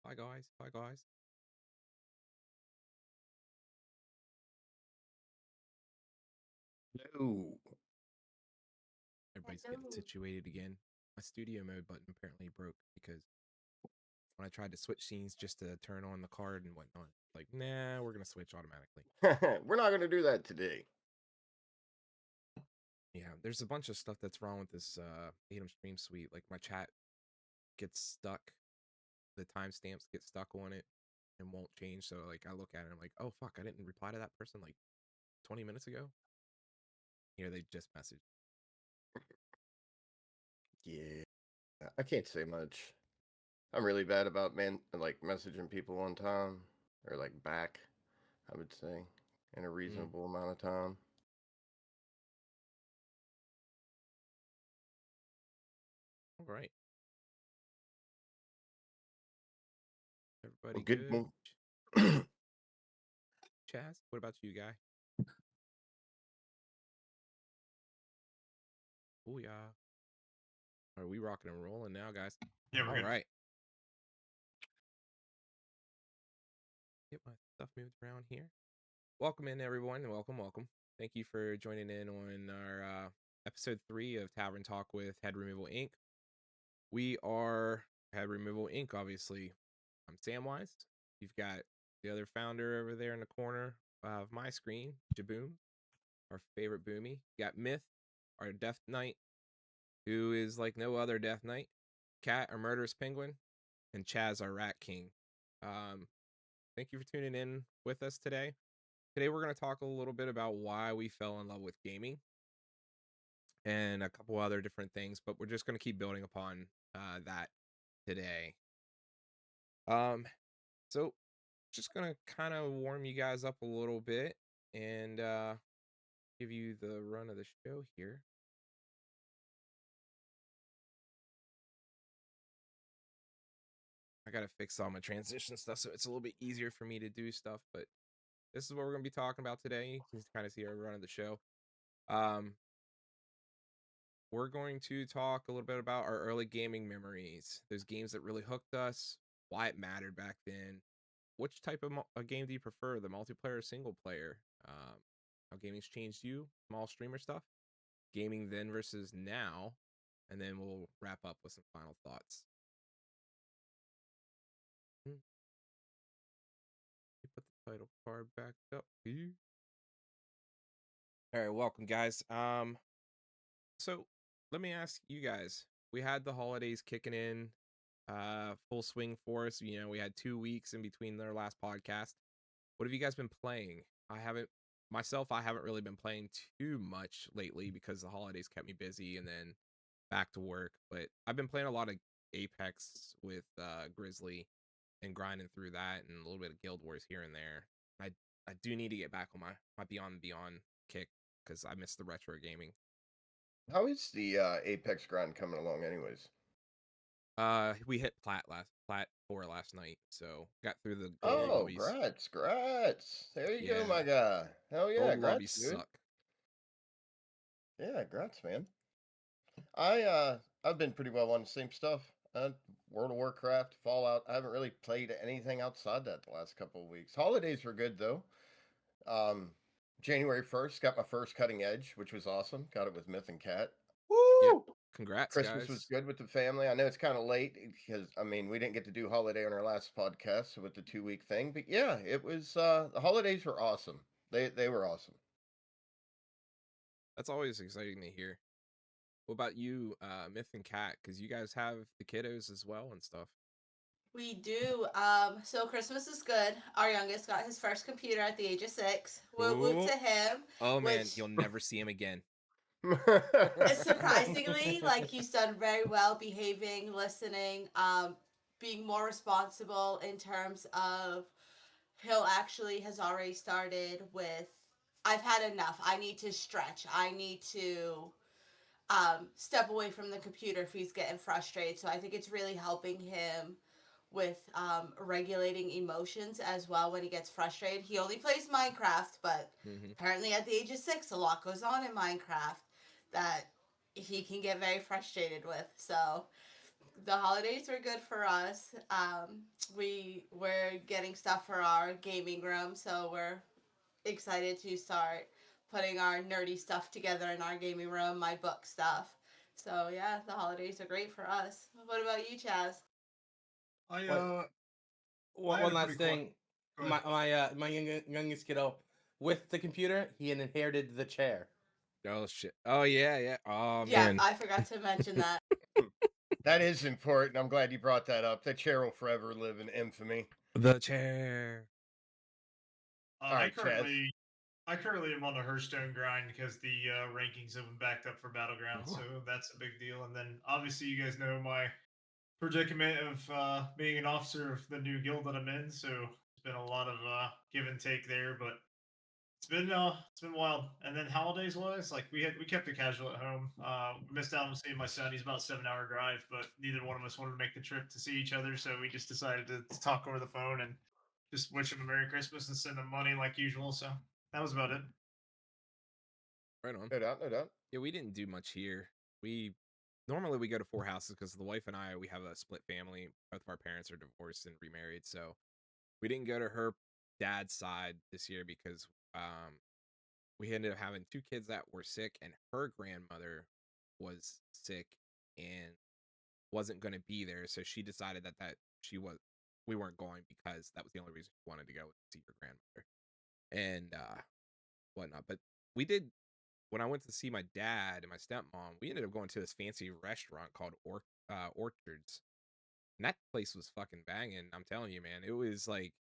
Bye, guys. Bye, guys. No. Everybody's getting Hello. situated again. My studio mode button apparently broke because when I tried to switch scenes just to turn on the card and whatnot, like, nah, we're gonna switch automatically. We're not going to do that today. Yeah, there's a bunch of stuff that's wrong with this Atom Stream Suite. Like my chat gets stuck, the timestamps get stuck on it and won't change. So like I look at it, and I'm like, oh fuck, I didn't reply to that person like 20 minutes ago. Here they just messaged. Yeah. I can't say much. I'm really bad about messaging people on time or like back, I would say, in a reasonable amount of time. All right. Everybody Well, good good? one. Chaz, what about you, guy? Oh yeah. Are we rocking and rolling now, guys? Yeah, we're All good. right. Get my stuff moved around here. Welcome in, everyone, and welcome. Thank you for joining in on our episode 3 of Tavern Talk with Head Removal Inc. We are Head Removal Inc. Obviously, I'm Samwise. You've got the other founder over there in the corner of my screen, Jaboom, our favorite Boomy. You got Myth, our Death Knight, who is like no other Death Knight. Cat, our Murderous Penguin, and Chaz, our Rat King. Thank you for tuning in with us today. Today, we're going to talk a little bit about why we fell in love with gaming and a couple other different things, but we're just going to keep building upon that today. So just going to kind of warm you guys up a little bit and give you the run of the show here. I got to fix all my transition stuff so it's a little bit easier for me to do stuff, but this is what we're going to be talking about today. You can kind of see our run of the show. We're going to talk a little bit about our early gaming memories, those games that really hooked us, why it mattered back then. Which type of a game do you prefer, the multiplayer or single player? How gaming's changed you, small streamer stuff, gaming then versus now, and then we'll wrap up with some final thoughts. Let me put the title card back up here. All right, welcome guys. So let me ask you guys. We had the holidays kicking in, full swing for us. You know, we had 2 weeks in between their last podcast. What have you guys been playing? I haven't really been playing too much lately because the holidays kept me busy and then back to work. But I've been playing a lot of Apex with Grizzly and grinding through that and a little bit of Guild Wars here and there. I do need to get back on my Beyond kick because I miss the retro gaming. How is the Apex grind coming along, anyways? We hit plat 4 last night, so got through the gold Oh, lobbies. grats. There you go, my Yeah, guy. Hell yeah, gold lobbies grats, dude. suck. Yeah, grats, man. I've been pretty well on the same stuff. World of Warcraft, Fallout. I haven't really played anything outside that the last couple of weeks. Holidays were good though. Um, January 1st, got my first cutting edge, which was awesome. Got it with Myth and Cat. Yep. Woo! Congrats, Christmas was guys. good with the family. I know it's kind of late because I mean we didn't get to do holiday on our last podcast with the 2 week thing, but yeah, it was the holidays were awesome. They were awesome. That's always exciting to hear. What about you, Myth and Cat? Because you guys have the kiddos as well and stuff. We do. So Christmas is good. Our youngest got his first computer at the age of 6. Whoop whoop Ooh. to him. Oh man, Which you'll never see him again. surprisingly, like he's done very well behaving, listening, being more responsible in terms of he'll actually has already started with I've had enough. I need to stretch. I need to step away from the computer if he's getting frustrated. So I think it's really helping him with regulating emotions as well when he gets frustrated. He only plays Minecraft, but Mm-hmm. apparently at the age of 6, a lot goes on in Minecraft that he can get very frustrated with. So the holidays were good for us. We were getting stuff for our gaming room, so we're excited to start putting our nerdy stuff together in our gaming room, my book stuff. So yeah, the holidays are great for us. What about you, Chaz? I What? I had One a last pretty quick. thing. Go ahead. My youngest kiddo with the computer, he had inherited the chair. Oh shit. Oh yeah. Oh Yeah, man. I forgot to mention that. That is important. I'm glad you brought that up. That chair will forever live in infamy. The chair. All I right, Chaz. currently am on the Hearthstone grind because the rankings have been backed up for Battlegrounds, Oh. so that's a big deal. And then obviously you guys know my predicament of being an officer of the new guild that I'm in, so it's been a lot of give and take there, but it's been wild. And then holidays wise, like we kept it casual at home. We missed out on seeing my son. He's about a 7 hour drive, but neither one of us wanted to make the trip to see each other, so we just decided to talk over the phone and just wish him a Merry Christmas and send him money like usual. So that was about it. Right on. No doubt, no doubt. Yeah, we didn't do much here. We normally we go to four houses because the wife and I we have a split family. Both of our parents are divorced and remarried, so we didn't go to her dad's side this year because we ended up having two kids that were sick, and her grandmother was sick and wasn't going to be there, so she decided that we weren't going because that was the only reason she wanted to go to see her grandmother and whatnot. But we did when I went to see my dad and my stepmom. We ended up going to this fancy restaurant called Orchards, and that place was fucking banging. I'm telling you, man, it was like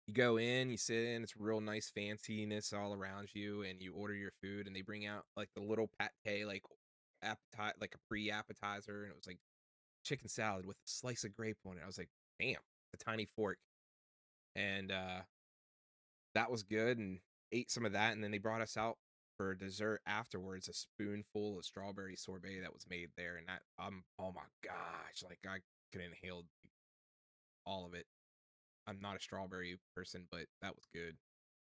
you go in, you sit in, it's real nice fanciness all around you, and you order your food, and they bring out like the little pate, like like a pre-appetizer, and it was like chicken salad with a slice of grape on it. I was like, damn, a tiny fork, and that was good, and ate some of that, and then they brought us out for dessert afterwards, a spoonful of strawberry sorbet that was made there, and that oh my gosh, like I could inhale all of it. I'm not a strawberry person, but that was good.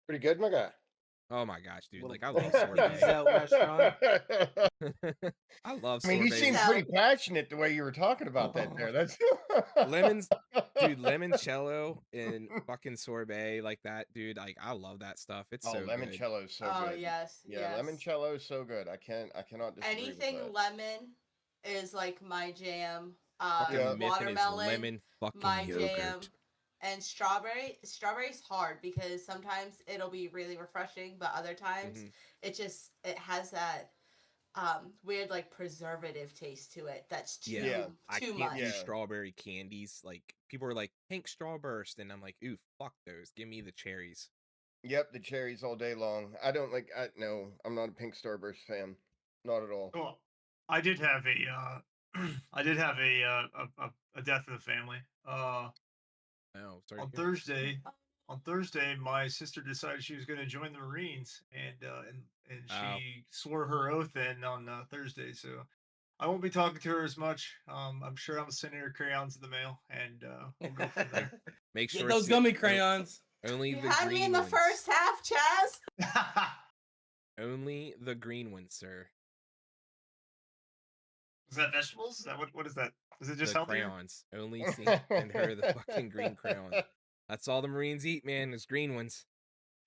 Pretty good, my guy. Oh my gosh, dude! Little Like I love piggy's sorbet. out restaurant. I love I mean, you Piggy's sorbet. seem out. pretty passionate the way you were talking about that there. That's Lemons, dude, limoncello and fucking sorbet like that, dude. Like I love that stuff. It's Oh, so good. limoncello is so Oh good. yes, Yeah, yes. limoncello is so good. I cannot disagree Anything with that. lemon is like my jam. Fucking Yeah. Miffin is Watermelon, lemon fucking my yogurt. jam. And strawberry. Strawberry's hard because sometimes it'll be really refreshing, but other times Mm-hmm. it has that weird like preservative taste to it. That's too Yeah. I too can't much. do Yeah. strawberry candies. Like people are like pink strawburst, and I'm like, ooh, fuck those. Give me the cherries. Yep, the cherries all day long. I don't like. No, I'm not a pink starburst fan. Not at all. Well, I did have I did have a death in the family. No, sorry. On to hear. Thursday, my sister decided she was going to join the Marines, and Oh. she swore her oath in on Thursday. So I won't be talking to her as much. I'm sure I'm sending her crayons in the mail, and we'll go from there. Make Get sure those it's gummy crayons. only You the had me in green the ones. first half, Chaz. Only the green ones, sir. Is that vegetables? Is that what is that? Is it just The healthier? crayons. Only and her the fucking green crayons. That's all the Marines eat, man, is green ones.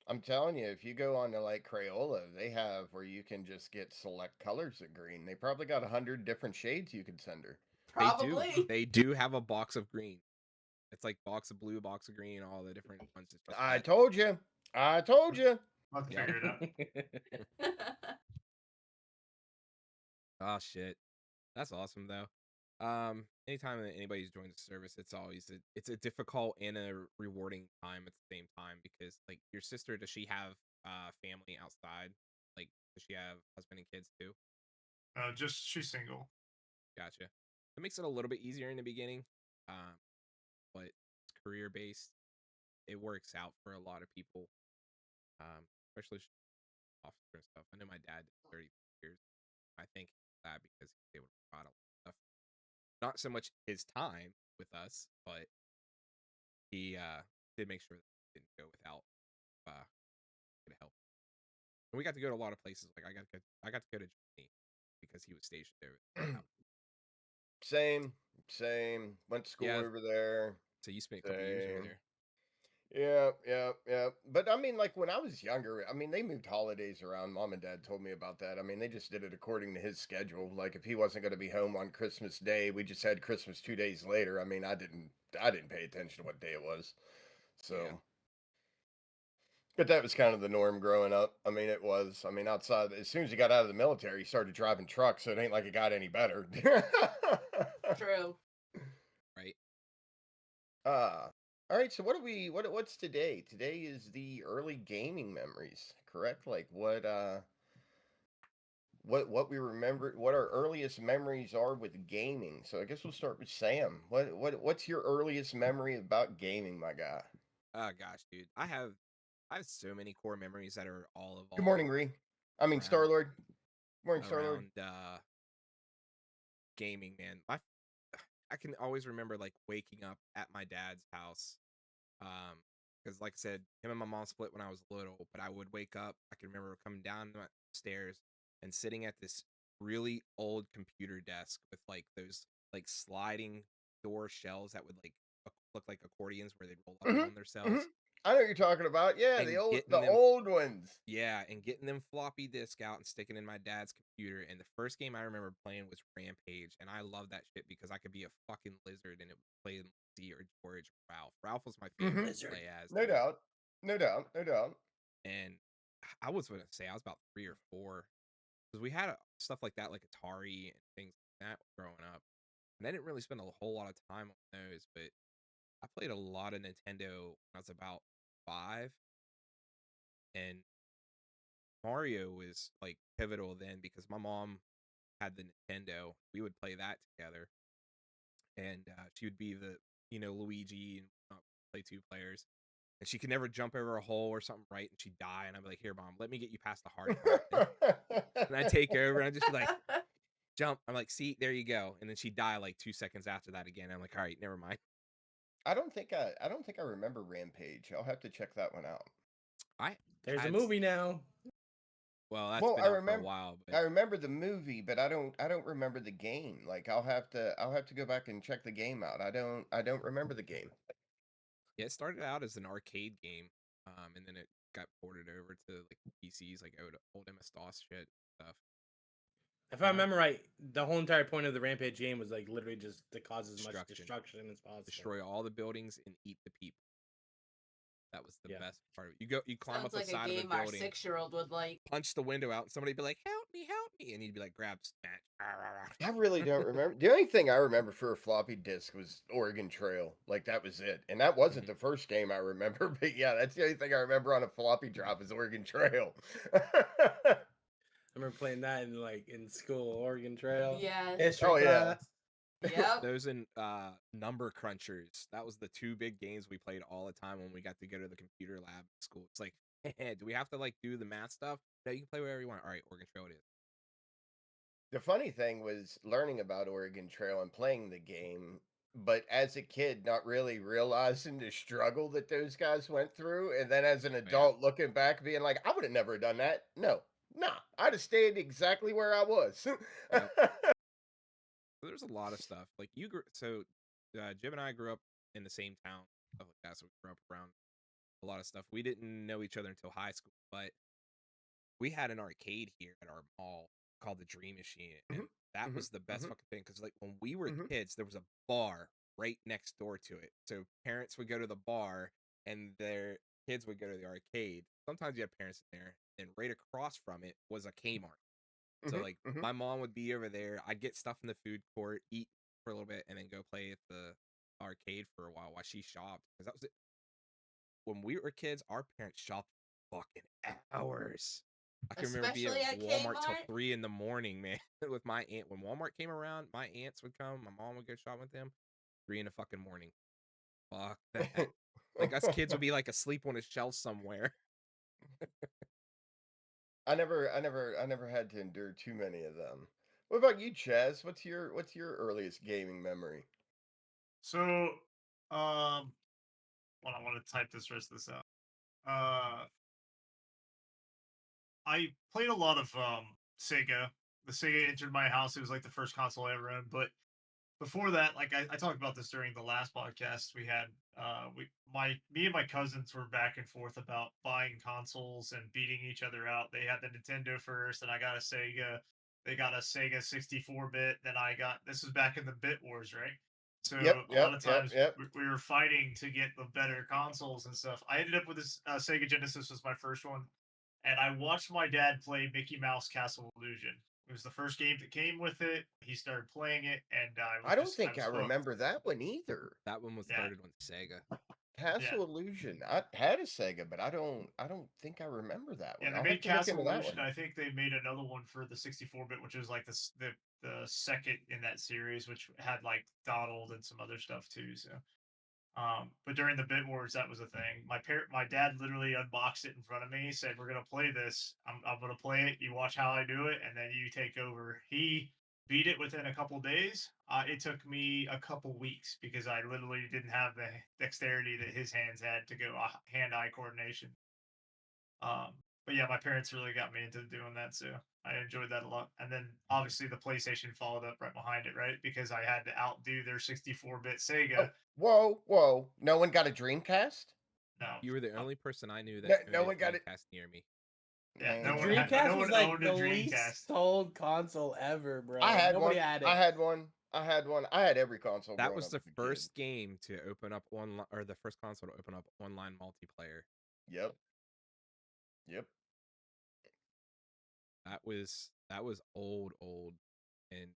I'm telling you, if you go on to like Crayola, they have where you can just get select colors of green. They probably got 100 different shades you can send her. Probably. They do have a box of green. It's like box of blue, box of green, all the different ones. It's just I that. told you. I told you. I'll have to Yep. figure it out. Oh shit. That's awesome though. Anytime that anybody's joined the service, it's always it's a difficult and a rewarding time at the same time because like your sister, does she have family outside? Like does she have husband and kids too? Just she's single. Gotcha. It makes it a little bit easier in the beginning. But it's career based. It works out for a lot of people. Especially officer and stuff. I know my dad did 30 years. I think that because he was able to provide a lot of stuff. Not so much his time with us, but he did make sure that he didn't go without getting help. And we got to go to a lot of places. Like I got to go to Germany because he was stationed there. Same. Went to school Yeah. over there. So you spent a couple years over Same. there. Yeah. But I mean, like when I was younger, I mean, they moved holidays around. Mom and Dad told me about that. I mean, they just did it according to his schedule. Like if he wasn't going to be home on Christmas Day, we just had Christmas 2 days later. I mean, I didn't pay attention to what day it was. So, Yeah. but that was kind of the norm growing up. I mean, it was. I mean, outside, as soon as he got out of the military, he started driving trucks. So it ain't like it got any better. True. Right. All right, so what's today? Today is the early gaming memories, correct? Like what we remember, what our earliest memories are with gaming. So I guess we'll start with Sam. What's your earliest memory about gaming, my guy? Oh gosh, dude. I have so many core memories that are all Good evolved morning, Ree. I mean around Star-Lord. Morning, Star-Lord. around gaming, man. I can always remember like waking up at my dad's house. Because like I said, him and my mom split when I was little, but I would wake up. I can remember coming down the stairs and sitting at this really old computer desk with like those like sliding door shelves that would like look like accordions where they'd roll up and Mhm. on Mhm. themselves I know what you're talking about. Yeah, and the getting them old ones. yeah, and getting them floppy disk out and sticking in my dad's computer. And the first game I remember playing was Rampage, and I love that shit because I could be a fucking lizard and it would play Z or George or Ralph. Ralph was my favorite to Lizard. play as, No dude. doubt. No doubt. No doubt. And I was gonna say I was about 3 or 4 because we had stuff like that, like Atari and things like that growing up. And I didn't really spend a whole lot of time on those, but I played a lot of Nintendo when I was about 5, and Mario was like pivotal then because my mom had the Nintendo. We would play that together, and she would be the Luigi and play 2 players, and she could never jump over a hole or something right, and she'd die, and I'd be like, "Here, mom, let me get you past the hard part," and I'd take over, and I'd just be like, "Jump!" I'm like, "See, there you go," and then she'd die like 2 seconds after that again. I'm like, "All right, never mind." I don't think I remember Rampage. I'll have to check that one out. I There's a had movie now. well, that's Well, been out for a while, I but remember the movie, but I don't remember the game. Like I'll have to go back and check the game out. I don't remember the game. yeah, it started out as an arcade game, and then it got ported over to like PCs, like old MS DOS shit stuff. If I remember right, the whole entire point of the Rampage game was like literally just to cause as much Destruction. destruction as possible. Destroy all the buildings and eat the people. That was the Yeah. best part of it. You climb Sounds up the like a side of a game our building, 6-year-old would like. punch the window out, and somebody'd be like, help me," and you'd be like, grab, smash. I really don't remember. The only thing I remember for a floppy disk was Oregon Trail. Like that was it, and that wasn't the first game I remember. But yeah, that's the only thing I remember on a floppy drop is Oregon Trail. I remember playing that in school, Oregon Trail. Yes. History Oh, yeah. class. Yep. Those and Number Crunchers. That was the 2 big games we played all the time when we got to go to the computer lab at school. It's like, hey, do we have to like do the math stuff? No, you can play whatever you want. All right, Oregon Trail it is. The funny thing was learning about Oregon Trail and playing the game, but as a kid, not really realizing the struggle that those guys went through. And then as an adult, looking back, being like, I would have never done that. No, nah, I'd have stayed exactly where I was. Yep. There's a lot of stuff. Like Jim and I grew up in the same town, stuff like that. So we grew up around a lot of stuff. We didn't know each other until high school, but we had an arcade here at our mall called the Dream Machine, and that was the best fucking thing because like when we were kids, there was a bar right next door to it. So parents would go to the bar and their kids would go to the arcade. Sometimes you had parents in there, and right across from it was a Kmart. So like my mom would be over there. I'd get stuff in the food court, eat for a little bit, and then go play at the arcade for a while she shopped. Because that was it. When we were kids, our parents shopped fucking hours. I can remember being Especially at at Walmart till Kmart. 3 in the morning, man. With my aunt, when Walmart came around, my aunts would come. My mom would go shop with them. 3 in the fucking morning. Fuck that. Like us kids would be like asleep on a shelf somewhere. I never had to endure too many of them. What about you, Chaz? What's your earliest gaming memory? So, well, I want to type this rest of this out. I played a lot of Sega. The Sega entered my house. It was like the first console I ever owned. But before that, like I talked about this during the last podcast we had. Me and my cousins were back and forth about buying consoles and beating each other out. They had the Nintendo first, and I got a Sega. They got a Sega 64-bit. Then this was back in the Bit Wars, right? So Yep, a lot yep, of yep, times yep. we were fighting to get the better consoles and stuff. I ended up with this Sega Genesis was my first one, and I watched my dad play Mickey Mouse Castle Illusion. It was the first game that came with it. He started playing it, and I don't I think I was hooked. remember that one either. That one was Yeah, started on Sega. yeah, Castle Illusion. I had a Sega, but I don't think I remember that yeah. one. They I'll have made to look into Castle that Illusion. one. I think they made another one for the 64-bit, which is like the second in that series, which had like Donald and some other stuff too. So but during the Bit Wars, that was a thing. My dad literally unboxed it in front of me. Said, "We're gonna play this. I'm gonna play it. You watch how I do it, and then you take over." He beat it within a couple days. It took me a couple weeks because I literally didn't have the dexterity that his hands had to go hand-eye coordination. But yeah, my parents really got me into doing that, so I enjoyed that a lot. And then obviously the PlayStation followed up right behind it, right? Because I had to outdo their 64-bit Sega. Oh, whoa! No one got a Dreamcast. No, You were the only person I knew No, that no owned a one got it. Dreamcast near me. yeah, The Man, Dreamcast no was one like owned the a least Dreamcast. sold console ever, bro. I had Nobody one. had it. I had one. I had one. I had every console That growing was up the as a kid. first game to open up online, or the first console to open up online multiplayer. Yep. Yep. That was old, and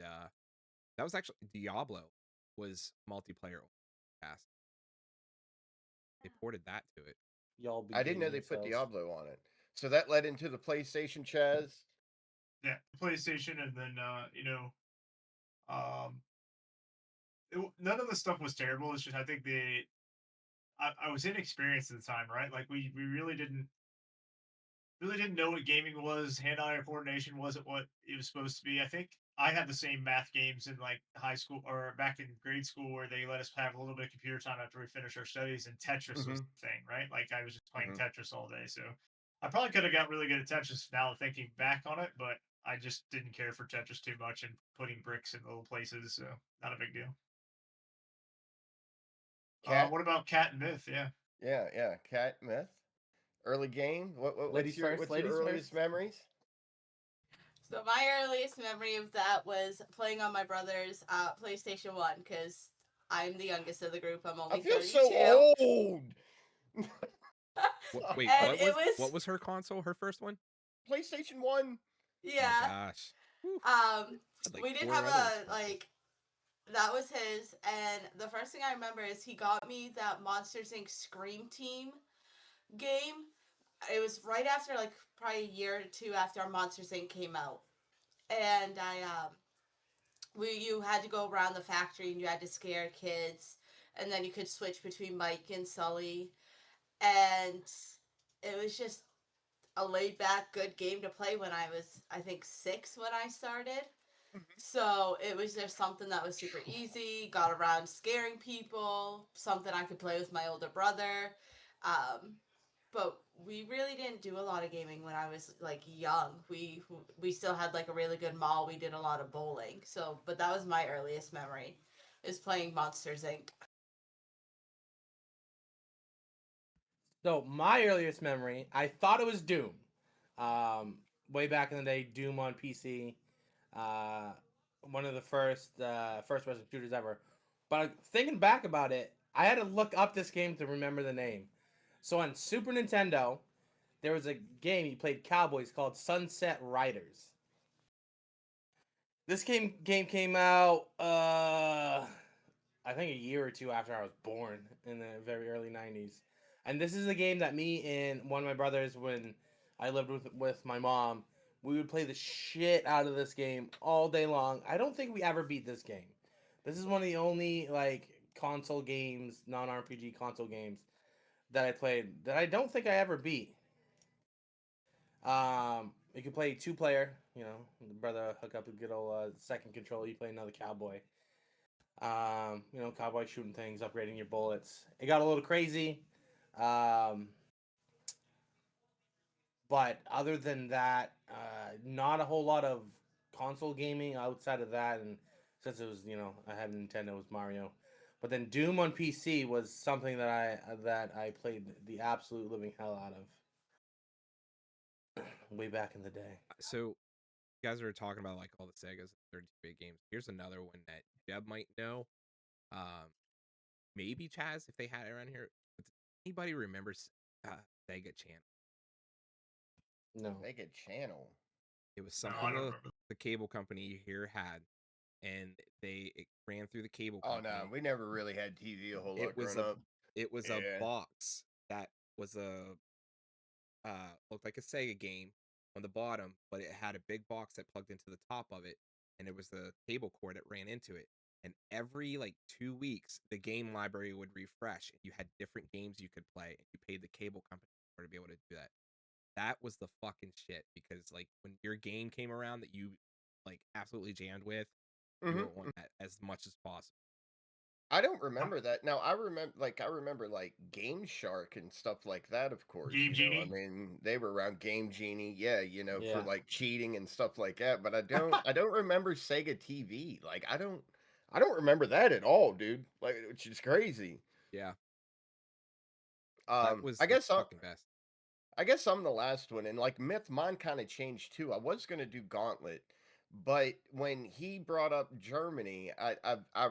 that was actually Diablo was multiplayer on Cast. They ported that to it. Y'all be I didn't know dating they put yourselves. Diablo on it. So that led into the PlayStation, Chaz. Yeah, PlayStation, and then um, none of the stuff was terrible. It's just I think I was inexperienced at the time, right? Like we really didn't know what gaming was. Hand-eye coordination wasn't what it was supposed to be. I think I had the same math games in like high school or back in grade school where they let us have a little bit of computer time after we finished our studies, and Tetris was Mm-hmm. the thing, right? Like I was just playing Mm-hmm. Tetris all day. So I probably could have got really good at Tetris now thinking back on it, but I just didn't care for Tetris too much and putting bricks in little places. So not a big deal. Cat. What about Cat and Myth? Yeah. Yeah. Cat Myth. Early game. Ladies first. What's your Ladies earliest first. memories? So my earliest memory of that was playing on my brother's PlayStation 1 because I'm the youngest of the group. I'm I only feel 32. so old. Wait, And what it was was what was her console? Her first one? PlayStation 1. Oh yeah. gosh. Whew. Had like We did 4 have other a consoles. like that was his, and the first thing I remember is he got me that Monsters Inc. Scream Team game. It was right after like probably a year or two after Monsters Inc. came out, and you had to go around the factory and you had to scare kids, and then you could switch between Mike and Sully, and it was just a laid back good game to play when I was I think 6 when I started. So it was just something that was super easy, got around scaring people, something I could play with my older brother. Um, but we really didn't do a lot of gaming when I was like young. We still had like a really good mall. We did a lot of bowling. So, but that was my earliest memory is playing Monsters Inc. So my earliest memory, I thought it was Doom. Way back in the day, Doom on PC. Uh, One of the first-person shooters ever. But thinking back about it, I had to look up this game to remember the name. So on Super Nintendo, there was a game you played cowboys called Sunset Riders. This game came out I think a year or two after I was born in the very early 90s. And this is a game that me and one of my brothers, when I lived with my mom, we would play the shit out of this game all day long. I don't think we ever beat this game. This is one of the only like console games, non-RPG console games that I played that I don't think I ever beat. You can play 2 player, the brother hook up a good old second controller, you play another cowboy. Cowboy shooting things, upgrading your bullets. It got a little crazy. Um, but other than that, not a whole lot of console gaming outside of that. And since it was, I had a Nintendo, it was Mario. But then Doom on PC was something that I played the absolute living hell out of way back in the day. So you guys are talking about like all the Sega's 32-bit games. Here's another one that Jeb might know. Maybe Chaz if they had it around here. But does anybody remembers Sega Channel? No. Make a channel. It was No, I something don't remember. the cable company here had, and it ran through the cable Oh company. no, we never really had TV a whole lot It was growing up. it was a Yeah. box that was looked like a Sega game on the bottom, but it had a big box that plugged into the top of it, and it was the cable cord that ran into it. And every like 2 weeks, the game library would refresh, and you had different games you could play, and you paid the cable company to be able to do that. That was the fucking shit because like when your game came around that you like absolutely jammed with, you would want that as much as possible. I don't remember that. Now I remember like Game Shark and stuff like that, of course. Game I Genie? mean, they were around Game Genie, yeah, for Yeah. like cheating and stuff like that. But I don't remember Sega TV. Like I don't remember that at all, dude. Like which is crazy. Yeah, that was I the guess fucking best. I guess I'm the last one, and like Myth, mine kind of changed too. I was gonna do Gauntlet, but when he brought up Germany, I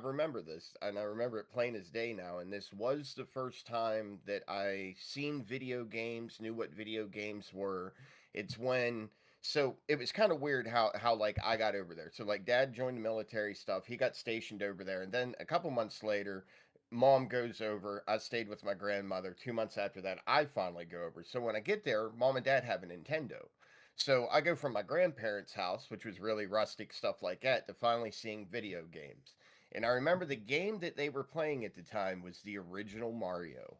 remember this, and I remember it plain as day now. And this was the first time that I seen video games, knew what video games were. It's when so it was kind of weird how like I got over there. So like Dad joined the military stuff. He got stationed over there, and then a couple months later mom goes over. I stayed with my grandmother. 2 months after that, I finally go over. So when I get there, mom and dad have a Nintendo. So I go from my grandparents' house, which was really rustic stuff like that, to finally seeing video games. And I remember the game that they were playing at the time was the original Mario.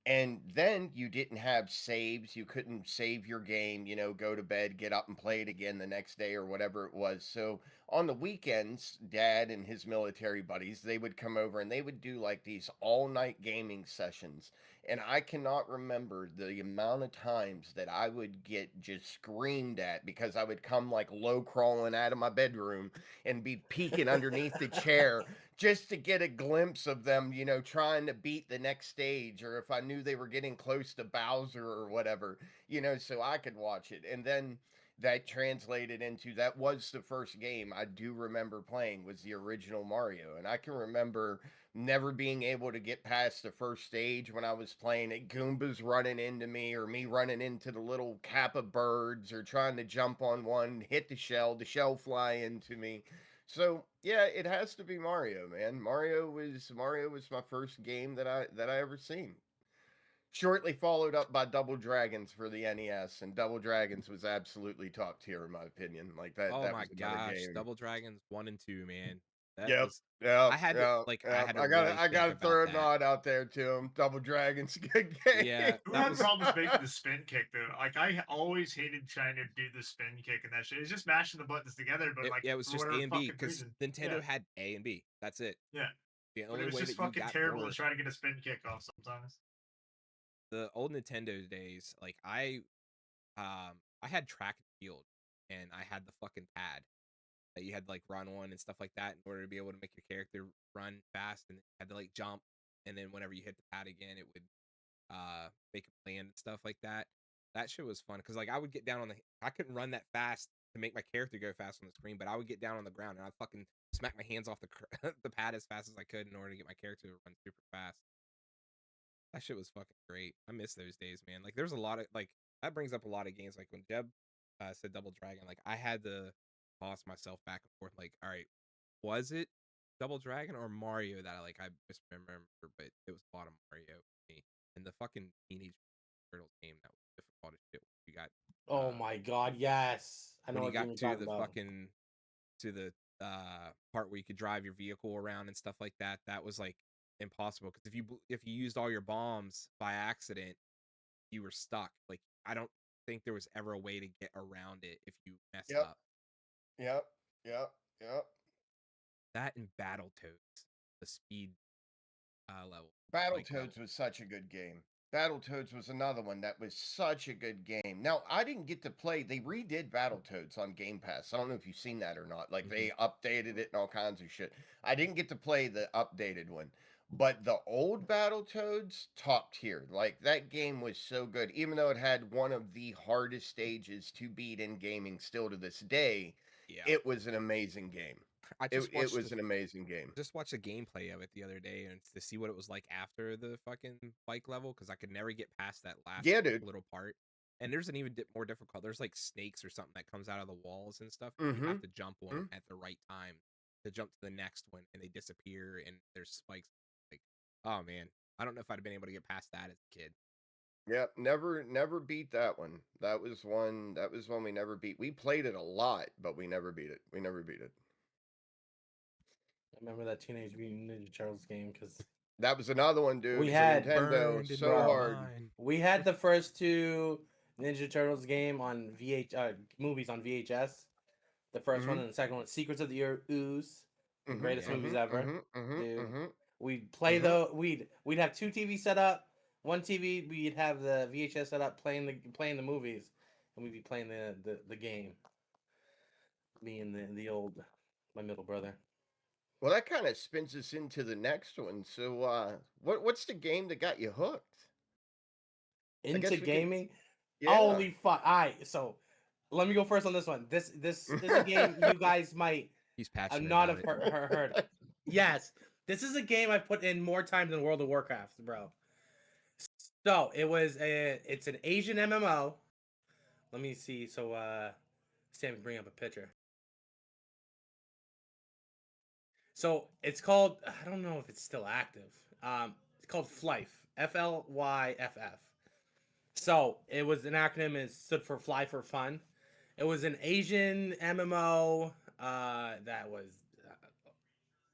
And then you didn't have saves. You couldn't save your game, go to bed, get up and play it again the next day or whatever it was. So on the weekends, dad and his military buddies, they would come over and they would do like these all night gaming sessions. And I cannot remember the amount of times that I would get just screamed at because I would come like low crawling out of my bedroom and be peeking underneath the chair just to get a glimpse of them, trying to beat the next stage, or if I knew they were getting close to Bowser or whatever, so I could watch it. And then that translated into that was the first game I do remember playing was the original Mario. And I can remember never being able to get past the first stage when I was playing it. Goombas running into me or me running into the little Kappa birds or trying to jump on one, hit the shell fly into me. So yeah, it has to be Mario, man. Mario was my first game that I ever seen. Shortly followed up by Double Dragons for the NES, and Double Dragons was absolutely top tier in my opinion. Like that Oh that my was another gosh, game. Double Dragons 1 and 2, man. That Yep. was Yeah, I had to yeah, I yeah. had to I gotta really I think gotta about throw a that. nod out there to him. Double Dragons, good Yeah, game. Who that had was problems making the spin kick though? Like I always hated trying to do the spin kick and that shit. It's just mashing the buttons together, but like it was for just whatever A and B fucking because reason. Nintendo Yeah, had A and B. That's it. yeah. The But it only was way just that you fucking got terrible to more try to get a spin kick off sometimes. the old Nintendo days, like I had track and field and I had the fucking pad that you had to like run on and stuff like that in order to be able to make your character run fast and you had to like jump and then whenever you hit the pad again it would make a plan and stuff like that. That shit was fun because like I would get down on the I couldn't run that fast to make my character go fast on the screen, but I would get down on the ground and I'd fucking smack my hands off the pad as fast as I could in order to get my character to run super fast. That shit was fucking great. I miss those days, man. Like there's a lot of like that brings up a lot of games. Like when Jeb said Double Dragon, like I had to toss myself back and forth. Like, all right, was it Double Dragon or Mario that I misremember? But it was a lot of Mario for me. And the fucking Teenage Turtles game that was difficult as shit. You got Oh uh my god, yes. I know when you what game got you're to talking the about. fucking to the part where you could drive your vehicle around and stuff like that. That was like impossible because if you used all your bombs by accident you were stuck. Like I don't think there was ever a way to get around it if you messed Yep, up. yep, yep, yep. That and Battletoads, the speed level, like Battletoads was such a good game. Battletoads was another one that was such a good game. Now, I didn't get to play. They redid Battletoads on Game Pass. I don't know if you've seen that or not. Like they updated it and all kinds of shit. I didn't get to play the updated one, but the old Battletoads top tier. Like that game was so good, even though it had one of the hardest stages to beat in gaming still to this day. Yeah. It was an amazing game. I It was an amazing game. just watched a gameplay of it the other day and to see what it was like after the fucking bike level because I could never get past that last Yeah, dude. little part. And there's an even more difficult. There's like snakes or something that comes out of the walls and stuff. You Mm-hmm. have to jump one at the right time to jump to the next one, and they disappear, and there's spikes. Like, oh man, I don't know if I'd have been able to get past that as a kid. Yep, never beat that one. That was one we never beat. We played it a lot, but we never beat it. We never beat it. I remember that Teenage Mutant Ninja Turtles game because That was another one, dude. We for had Nintendo Burned in so my hard. mind. we had the first two Ninja Turtles game on movies on VHS. The first one and the second one, Secrets of the Ooze, the greatest movies ever. Dude, we'd play we'd have two TVs set up. One TV we'd have the VHS set up playing the movies, and we'd be playing the game. Me and my middle brother. Well, that kind of spins us into the next one. So, what's the game that got you hooked? Into gaming. Yeah. Holy fuck! All right, so let me go first on this one. This is a game you guys might He's passionate not about have it. heard of. Yes, this is a game I've put in more time than World of Warcraft, bro. So it's an Asian MMO. Let me see. So Sam, bring up a picture. So it's called. I don't know if it's still active. It's called Flyff. Flyff. So it was an acronym. It stood for Fly for Fun. It was an Asian MMO. That was.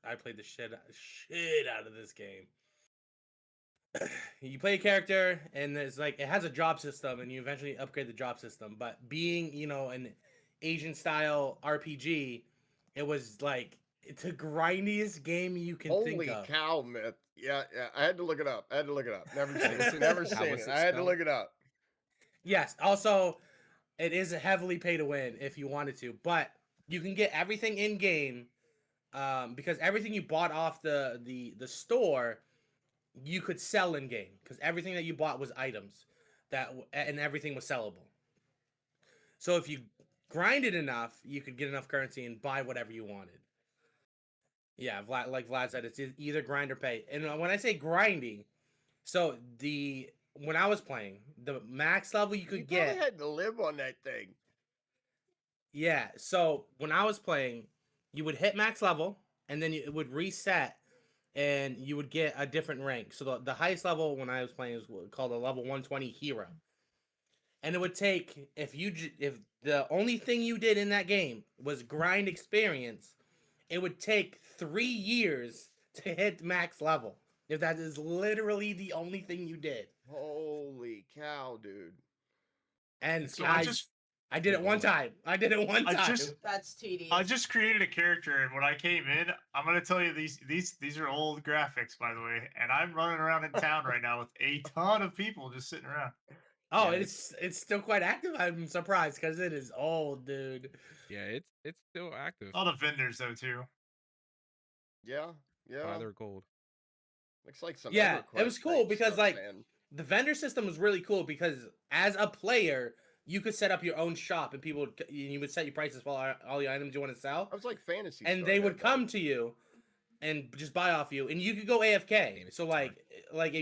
I played the shit out of this game. You play a character, and it's like it has a job system, and you eventually upgrade the job system. But being, an Asian style RPG, it was like it's the grindiest game you can think Holy of. cow, myth! Yeah, I had to look it up. Never seen was it. it- Never how seen was it. it I had to spelled? look it up. Yes. Also, it is a heavily pay to win if you wanted to, but you can get everything in game, because everything you bought off the store, you could sell in game because everything that you bought was items and everything was sellable. So if you grinded enough, you could get enough currency and buy whatever you wanted. Yeah, like Vlad said, it's either grind or pay. And when I say grinding, so when I was playing, the max level you could probably get. had to live on that thing. Yeah, so when I was playing, you would hit max level, and then it would reset, and you would get a different rank. So the highest level when I was playing was called a level 120 hero. And it would take if the only thing you did in that game was grind experience, it would take 3 years to hit max level. If that is literally the only thing you did. Holy cow, dude! And So I did it one time. That's tedious. I just created a character, and when I came in, I'm gonna tell you these are old graphics, by the way, and I'm running around in town right now with a ton of people just sitting around. Oh, yeah, it's still quite active. I'm surprised because it is old, dude. Yeah, it's still active. A lot of vendors though too. Yeah. Buy their gold. Looks like some. Yeah, it was cool because stuff, man. the vendor system was really cool because as a player, you could set up your own shop and you would set your prices for all the items you want to sell. I was like Fantasy, and they would come to you and just buy off you, and you could go AFK. So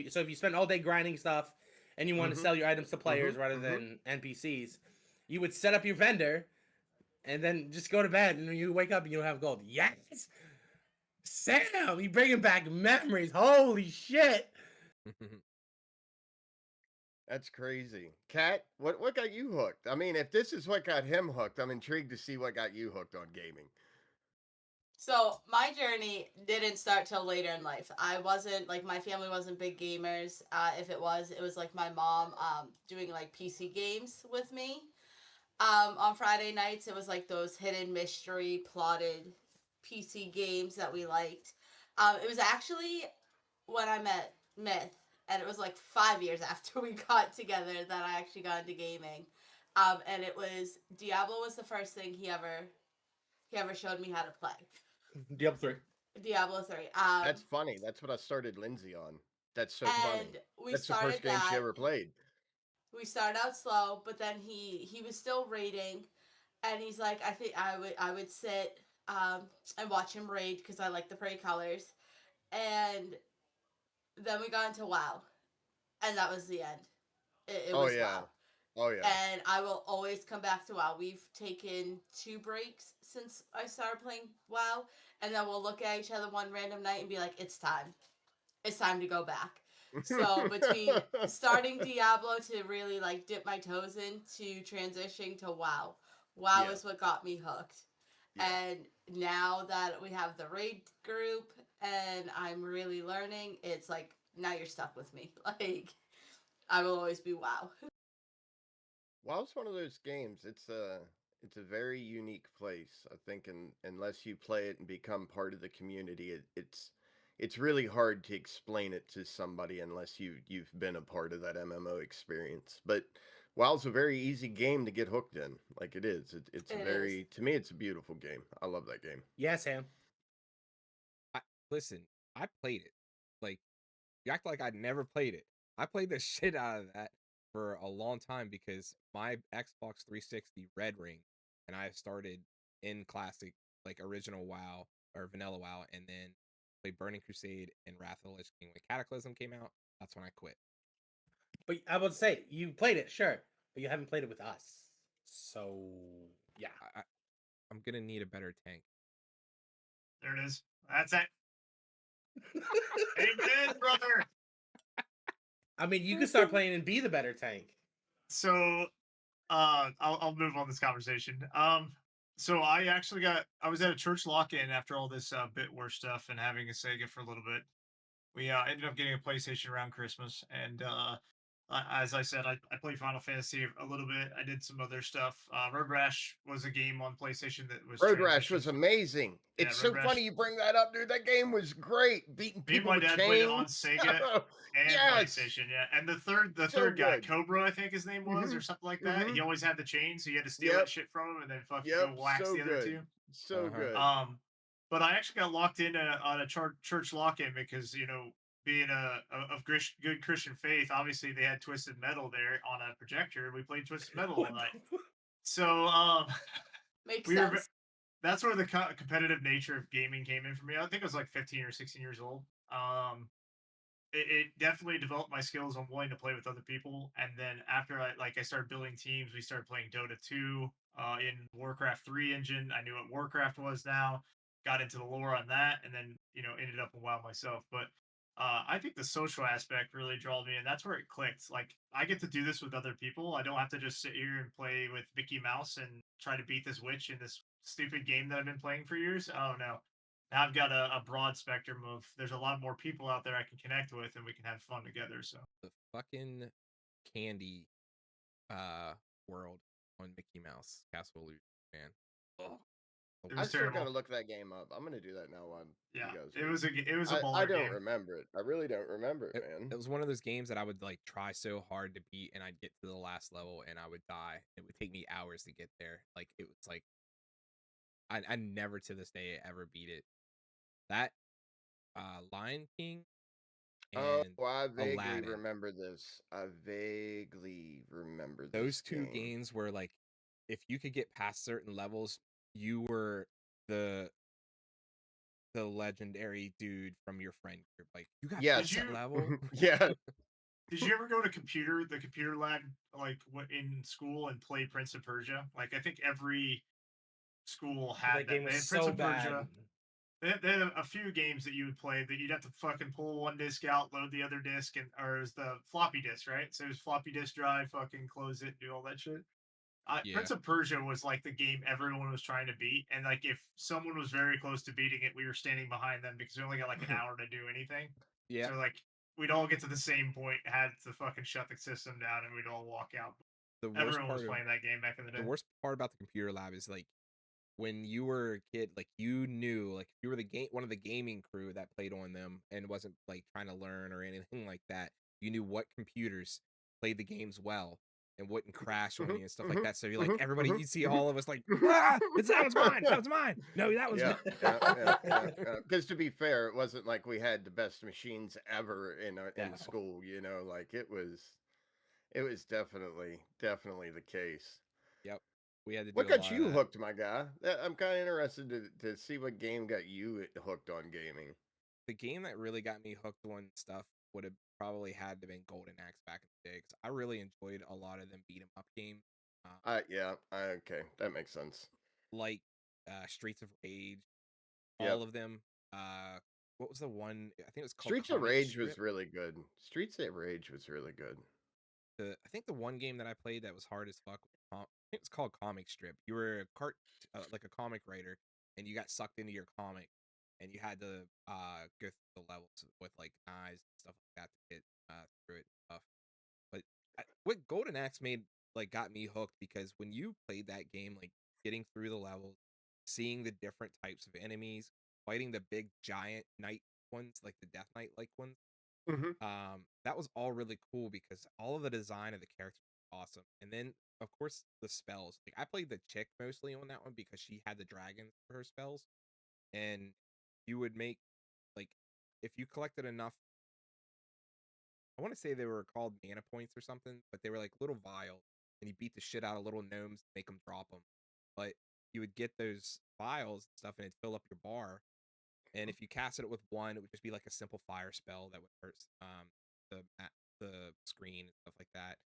so if you spend all day grinding stuff and you want to sell your items to players rather than NPCs, you would set up your vendor and then just go to bed, and you wake up and you don't have gold. Yes, Sam, you bringing back memories. Holy shit. That's crazy. Kat, what got you hooked? I mean, if this is what got him hooked, I'm intrigued to see what got you hooked on gaming. So my journey didn't start till later in life. I wasn't my family wasn't big gamers. If it was like my mom doing like PC games with me. On Friday nights, it was like those hidden mystery plotted PC games that we liked. It was actually when I met Myth and it was like 5 years after we got together that I actually got into gaming. And it was Diablo was the first thing he ever showed me how to play. Diablo 3. Diablo 3. That's funny. That's what I started Lindsay on. That's so and funny. we That's the first started game she that. ever played. We started out slow, but then he was still raiding, and he's like, I think I would sit and watch him raid because I like the pretty colors, and then we got into WoW, and that was the end. It Oh was yeah. WoW. Oh yeah. And I will always come back to WoW. We've taken 2 breaks since I started playing WoW, and then we'll look at each other one random night and be like, "It's time. It's time to go back." So between starting Diablo to really like dip my toes in to transitioning to WoW, WoW Yeah. is what got me hooked. Yeah. And now that we have the raid group and I'm really learning, it's like now you're stuck with me. Like I will always be WoW. WoW's one of those games. It's a very unique place. I think, unless you play it and become part of the community, it's really hard to explain it to somebody unless you've been a part of that MMO experience. But WoW's a very easy game to get hooked in. Like it is. It's a It is. very to me it's a beautiful game. I love that game. Yeah, Sam. Listen, I played it. Like, you act like I'd never played it. I played the shit out of that for a long time because my Xbox 360 Red Ring, and I started in classic, like original WoW or vanilla WoW, and then played Burning Crusade and Wrath of the Lich King. When Cataclysm came out, that's when I quit. But I would say you played it, sure, but you haven't played it with us. So yeah. I'm gonna need a better tank. There it is. That's it. Amen, brother. I mean, you could start playing and be the better tank. So, I'll move on this conversation. So I was at a church lock-in after all this bit war stuff and having a Sega for a little bit. We ended up getting a PlayStation around Christmas, and as I said, I played Final Fantasy a little bit. I did some other stuff. Road Rash was a game on PlayStation that was Road Rash transitioned. was amazing. Yeah, It's Road so Rash. funny you bring that up, dude. That game was great. Beating Me and people my with dad chains. played it on Sega and Yes. PlayStation. Yeah, and the third So guy, good. Cobra, I think his name was, or something like that. He always had the chain, so you had to steal that Yep. shit from him and then fucking Yep. go wax So the other good. two. So Uh-huh. good. But I actually got locked in on a church lock-in because being of good Christian faith, obviously they had Twisted Metal there on a projector. We played Twisted Metal all night. So Makes we sense. were. That's where the competitive nature of gaming came in for me. I think I was like 15 or 16 years old. It definitely developed my skills on wanting to play with other people. And then after I started building teams, we started playing Dota 2 in Warcraft 3 engine. I knew what Warcraft was now, got into the lore on that, and then ended up in WoW myself. But I think the social aspect really drew me, and that's where it clicked. Like I get to do this with other people. I don't have to just sit here and play with Mickey Mouse and try to beat this witch in this stupid game that I've been playing for years. Oh no, now I've got a broad spectrum of there's a lot more people out there I can connect with and we can have fun together. So The fucking candy world on Mickey Mouse Castle Illusion, man. Ugh. it I was still terrible. gotta look that game up. I'm gonna do that now on Yeah, you guys. it was a baller I don't game. remember it. I really don't remember it, man. It was one of those games that I would like try so hard to beat, and I'd get to the last level and I would die. It would take me hours to get there. Like it was like I never to this day ever beat it. That Lion King Oh, and I vaguely Aladdin. remember this. I vaguely remember this Those two game. games were like, if you could get past certain levels, you were the legendary dude from your friend group. Like you got Yes. past that level. Yeah. Did you ever go to the computer lab, like in school and play Prince of Persia? Like I think every school had That game They was had Prince so of bad. Persia. They had a few games that you would play that you'd have to fucking pull one disc out, load the other disc, or it was the floppy disk, right? So it was floppy disk drive, fucking close it, do all that shit. Yeah. Prince of Persia was like the game everyone was trying to beat, and like if someone was very close to beating it, we were standing behind them because we only got like an hour to do anything. Yeah. So like we'd all get to the same point, had to fucking shut the system down, and we'd all walk out. The worst Everyone was part of playing that game back in the day. the worst part about the computer lab is like when you were a kid, like you knew, like if you were one of the gaming crew that played on them and wasn't like trying to learn or anything like that, you knew what computers played the games well and wouldn't crash on Mhm, you and stuff like mhm, that. So you're like mhm, everybody, mhm, you see mhm. all of us like, ah, that one's mine, that one's mine. No, that one's Yeah, mine. yeah. Because to be fair, it wasn't like we had the best machines ever in No. school. Like it was definitely the case. Yep. We had to What do a got lot of you that. hooked, my guy? I'm kind of interested to see what game got you hooked on gaming. The game that really got me hooked on stuff would have probably had to been Golden Axe back in the day because I really enjoyed a lot of them beat 'em up games. Yeah, okay, that makes sense. Like Streets of Rage, Yep. all of them. What was the one? I think it was called Streets of Comic Rage was Strip. really good. Streets of Rage was really good. I think the one game that I played that was hard as fuck. I think it was called Comic Strip. You were like a comic writer, and you got sucked into your comic, and you had to go through the levels with like knives and stuff like that to get through it and stuff. But what Golden Axe made like got me hooked because when you played that game, like getting through the levels, seeing the different types of enemies, fighting the big giant knight ones, like the Death Knight like ones, Hmm. that was all really cool because all of the design of the characters was awesome. And then of course the spells. Like I played the chick mostly on that one because she had the dragons for her spells, and you would make like if you collected enough, I want to say they were called mana points or something, but they were like little vials, and you beat the shit out of little gnomes to make them drop them. But you would get those vials and stuff, and it'd fill up your bar. And if you casted it with one, it would just be like a simple fire spell that would hurt the screen and stuff like that.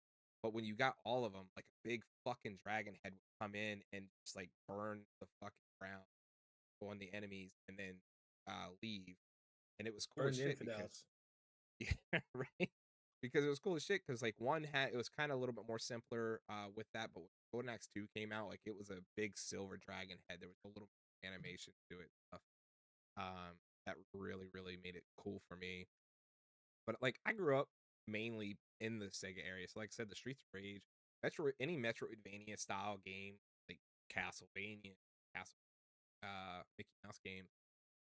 But when you got all of them, like a big fucking dragon head would come in and just like burn the fucking ground on the enemies, and then leave. And it was cool Burn as the shit because infidels. yeah, right. Because it was cool as shit. Because like one had it was kind of a little bit more simpler with that, but when Golden Axe 2 came out, like it was a big silver dragon head. There was a little animation to it, stuff. That really made it cool for me. But like I grew up mainly in the Sega area, so like I said, the Streets of Rage, any Metroidvania style game, like Castlevania, Castle, Mickey Mouse game,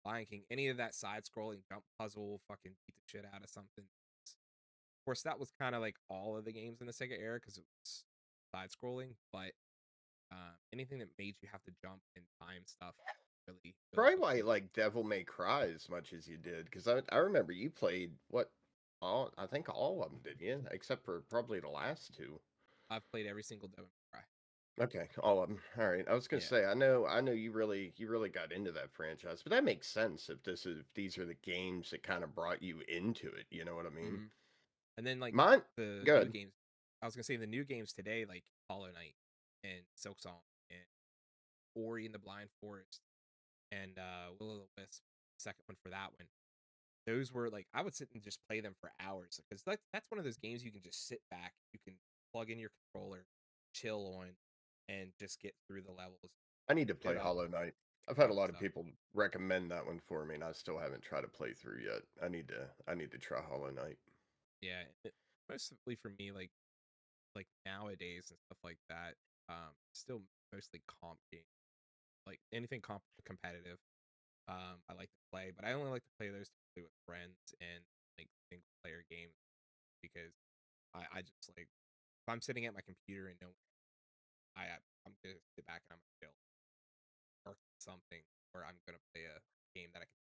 Lion King, any of that side scrolling jump puzzle, fucking beat the shit out of something. Of course, that was kind of like all of the games in the Sega era because it was side scrolling, but anything that made you have to jump and time stuff really Probably hooked why you me. like Devil May Cry as much as you did, because I remember you played I think all of them, didn't you? Except for probably the last two. I've played every single Devil May Cry. Okay, all of them. All right. I was gonna Yeah. say I know you really got into that franchise, but that makes sense if these are the games that kind of brought you into it. You know what I mean? Mhm. And then like Mine, the new good. games, I was gonna say the new games today, like Hollow Knight and Silksong and Ori and the Blind Forest and Will o' the Wisp, second one for that one. Those were like I would sit and just play them for hours because that's one of those games you can just sit back, you can plug in your controller, chill on, and just get through the levels, I need to play shut up, Hollow Knight. I've had a and lot of stuff. people recommend that one for me, and I still haven't tried to play through yet. I need to try Hollow Knight. Yeah, mostly for me, like nowadays and stuff like that. Still mostly comp game, like anything competitive. I like to play, but I only like to play those typically with friends and like single player games because I just like if I'm sitting at my computer and no, I'm gonna sit back and I'm gonna chill or something, or I'm gonna play a game that I can.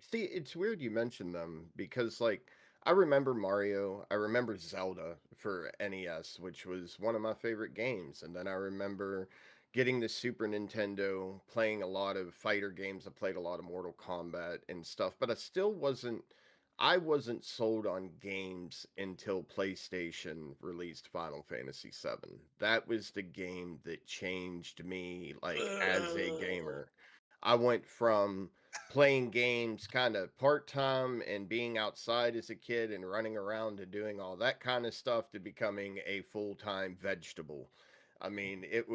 See, it's weird you mentioned them because, like, I remember Mario, I remember Zelda for NES, which was one of my favorite games. And then I remember getting the Super Nintendo, playing a lot of fighter games. I played a lot of Mortal Kombat and stuff, but I wasn't sold on games until PlayStation released Final Fantasy VII. That was the game that changed me, like, as a gamer. I went from playing games kind of part-time and being outside as a kid and running around and doing all that kind of stuff to becoming a full-time vegetable. I mean, it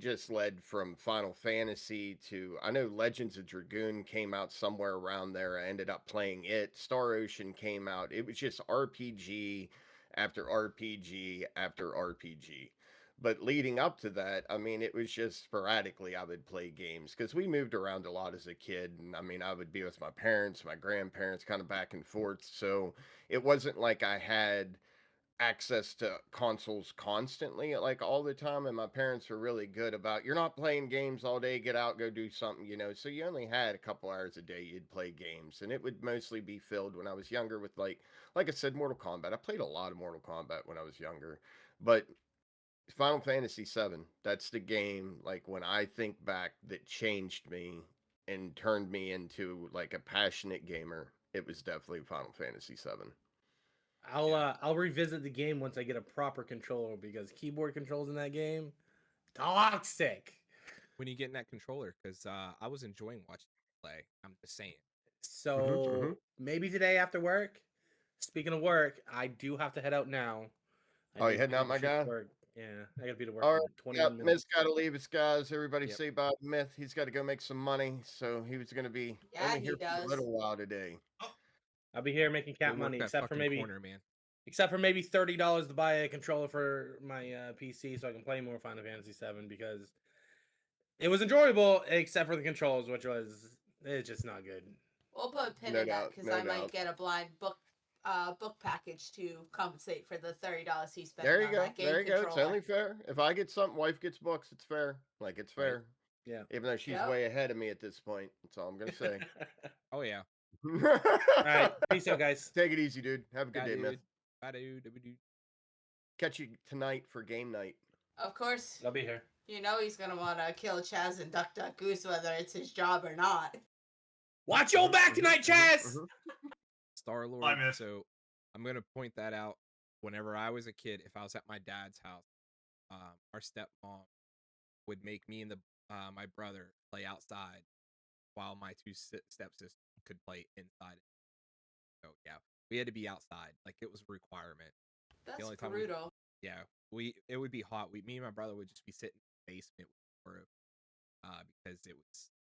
just led from Final Fantasy to, I know Legends of Dragoon came out somewhere around there. I ended up playing it. Star Ocean came out. It was just RPG after RPG after RPG. But leading up to that, I mean, it was just sporadically I would play games because we moved around a lot as a kid. And I mean, I would be with my parents, my grandparents, kind of back and forth. So it wasn't like I had access to consoles constantly like all the time, and my parents were really good about you're not playing games all day, get out, go do something, so you only had a couple hours a day you'd play games, and it would mostly be filled when I was younger with like I said, Mortal Kombat. I played a lot of Mortal Kombat when I was younger, but Final Fantasy 7, that's the game, like when I think back, that changed me and turned me into like a passionate gamer. It was definitely Final Fantasy 7. I'll revisit the game once I get a proper controller because keyboard controls in that game toxic. When you get in that controller, because I was enjoying watching you play. I'm just saying. So maybe today after work. Speaking of work, I do have to head out now. Oh, you heading I out, need to my shoot guy? to work. Yeah, I gotta be to work All in right, like yeah, 21 Myth's minutes. got to leave us, guys. Everybody Yep. say bye to Myth. He's got to go make some money, so he was going to be Yeah, only he here for a does. little while today. I'll be here making Go cat work money, that fucking corner, man. except for maybe $30 to buy a controller for my PC so I can play more Final Fantasy VII because it was enjoyable, except for the controls, which was it's just not good. We'll put a pin No in that doubt, because no I might doubt. get a blind book package to compensate for the $30 he spent There you on go. that game There you go. It's controller. only fair. If I get something, wife gets books. It's fair. Like it's Right. fair. Yeah. Even though she's Yep. way ahead of me at this point. That's all I'm gonna say. Oh yeah. All right, peace out, guys. Take it easy, dude. Have a good Yeah, day, Myth. dude. Bye, dude. Catch you tonight for game night. Of course, I'll be here. you know he's gonna want to kill Chaz and Duck Duck Goose whether it's his job or not. Watch your back tonight, Chaz. Star Lord. Bye, Myth. So I'm gonna point that out. Whenever I was a kid, if I was at my dad's house, our stepmom would make me and my brother play outside while my two stepsisters could play inside. So yeah, we had to be outside. Like it was a requirement. That's only time brutal. It would be hot. Me and my brother would just be sitting in the basement because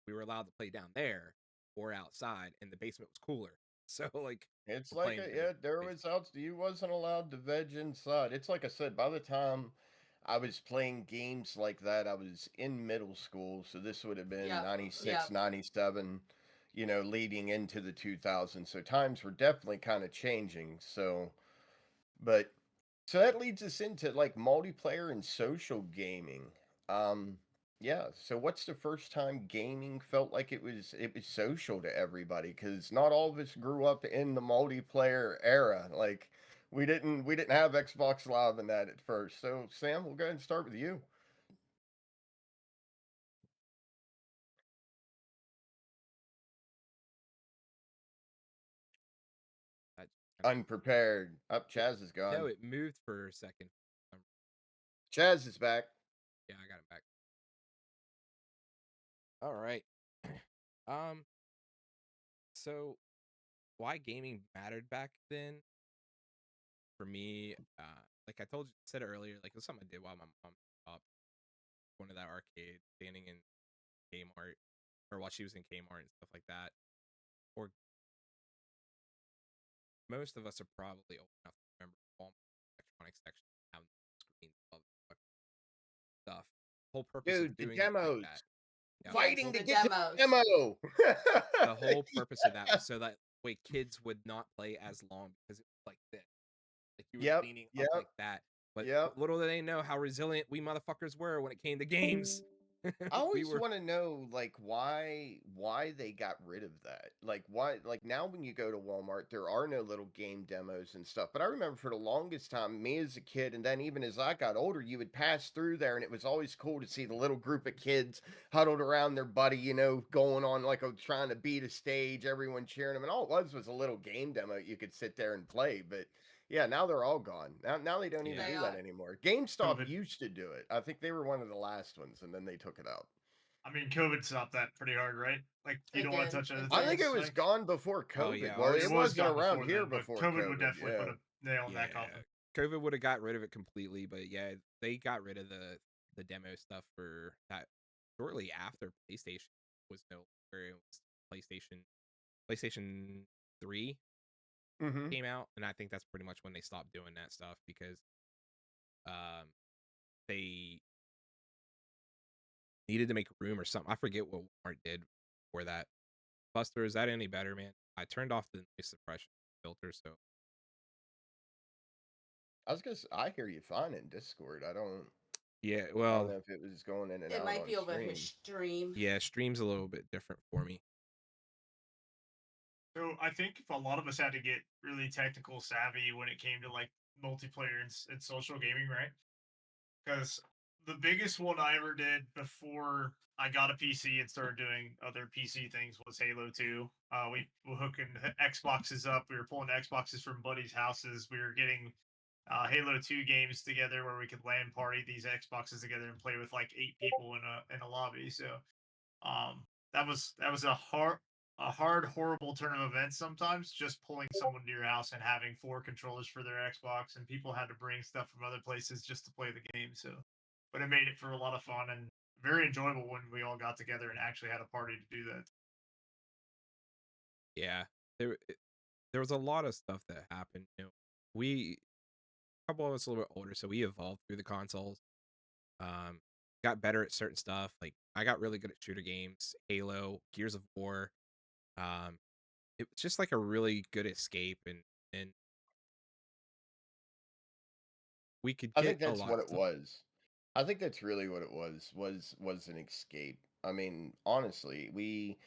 we were allowed to play down there or outside, and the basement was cooler. So like It's we're like playing in the there basement. was out. You wasn't allowed to veg inside. It's like I said. By the time I was playing games like that, I was in middle school. So this would have been Yep, 96, yep. 97. Leading into the 2000s. So times were definitely kind of changing. But so that leads us into like multiplayer and social gaming. Um, yeah. So what's the first time gaming felt like it was social to everybody? Because not all of us grew up in the multiplayer era. Like we didn't have Xbox Live and that at first. So Sam, we'll go ahead and start with you. That- Unprepared. Up, Chaz is No, gone. it moved for a second. Chaz is back. Yeah, I got it back. All right. So why gaming mattered back then for me, like I said earlier, like it was something I did while my mom was up, going to that arcade, standing in Kmart, or while she was in Kmart and stuff like that. Or most of us are probably old enough to remember Walmart electronics section having screens of stuff. Whole purpose of Dude, the doing it like demos. that. Yeah. Fighting Yes, to the get to demos. the demo. The whole purpose of that was so that way kids would not play as long because it was like this. Like you were Yep, leaning yep, up like that. But yep. little did they know how resilient we motherfuckers were when it came to games. I we always were want to know like why they got rid of that. Like why like now when you go to Walmart there are no little game demos and stuff. But I remember for the longest time me as a kid and then even as I got older you would pass through there and it was always cool to see the little group of kids huddled around their buddy, going on like trying to beat a stage, everyone cheering them and all it was a little game demo you could sit there and play. But yeah, now they're all gone. Now they don't even Yeah. They do that are. anymore. GameStop COVID. used to do it. I think they were one of the last ones, and then they took it out. I mean, COVID stopped that pretty hard, right? Like you It don't want did, to touch other it I did. think things. it was Like, gone before Oh, COVID. yeah, Well, ours it was wasn't gone around before here then, but before COVID COVID. would definitely Yeah. put a nail in that coffin. COVID would have got rid of it completely, but yeah, they got rid of the demo stuff for that shortly after PlayStation was no longer. It was PlayStation 3 Mm-hmm. came out, and I think that's pretty much when they stopped doing that stuff because um they needed to make room or something. I forget what Walmart did for that. Buster, is that any better, man? I turned off the noise suppression filter, so I hear you fine in Discord. yeah. I don't Well, know if it was going in and It out might on be over his stream. stream. yeah, stream's a little bit different for me. So I think if a lot of us had to get really technical savvy when it came to like multiplayer and social gaming, right? Because the biggest one I ever did before I got a PC and started doing other PC things was Halo 2. We were hooking Xboxes up. We were pulling Xboxes from buddies' houses. We were getting Halo 2 games together where we could LAN party these Xboxes together and play with like 8 people in a lobby. So that was a hard, horrible turn of events sometimes, just pulling someone to your house and having 4 controllers for their Xbox, and people had to bring stuff from other places just to play the game. So, but it made it for a lot of fun and very enjoyable when we all got together and actually had a party to do that. Yeah, there was a lot of stuff that happened. We a couple of us a little bit older, so we evolved through the consoles. Um, got better at certain stuff. Like I got really good at shooter games, Halo, Gears of War. Um, it was just like a really good escape, and we could I get think a that's lot what of it stuff. was. I think that's really what it was an escape. I mean, honestly, we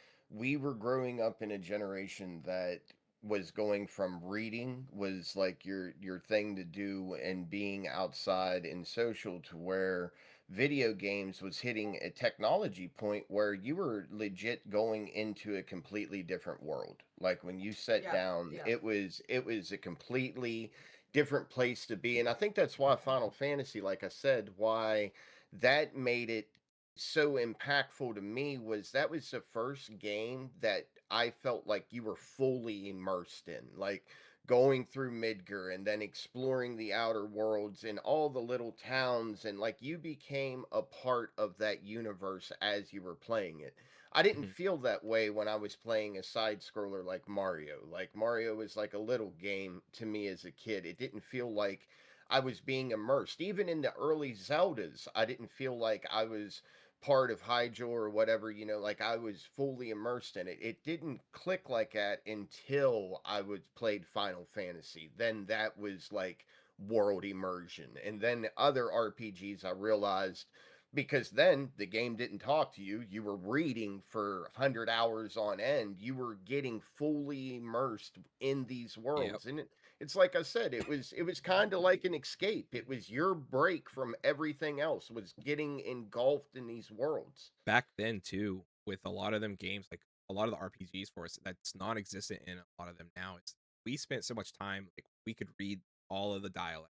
were growing up in a generation that was going from reading was like your thing to do and being outside and social to where video games was hitting a technology point where you were legit going into a completely different world. Like when you sat Yep, down, yep. it was a completely different place to be. And I think that's why Final Fantasy, like I said, why that made it so impactful to me was that was the first game that I felt like you were fully immersed in. Like going through Midgar and then exploring the outer worlds and all the little towns and like you became a part of that universe as you were playing it. I didn't Mhm. feel that way when I was playing a side scroller like Mario. Like Mario was like a little game to me as a kid. It didn't feel like I was being immersed. Even in the early Zeldas, I didn't feel like I was part of Hyrule or whatever, like I was fully immersed in it. It didn't click like that until I was played Final Fantasy. Then that was like world immersion. And then other RPGs I realized because then the game didn't talk to you. You were reading for 100 hours on end. You were getting fully immersed in these Yep. worlds. And it's like I said, it was kind of like an escape. It was your break from everything else, was getting engulfed in these worlds. Back then too, with a lot of them games, like a lot of the RPGs for us, that's non-existent in a lot of them now. It's we spent so much time, like we could read all of the dialect,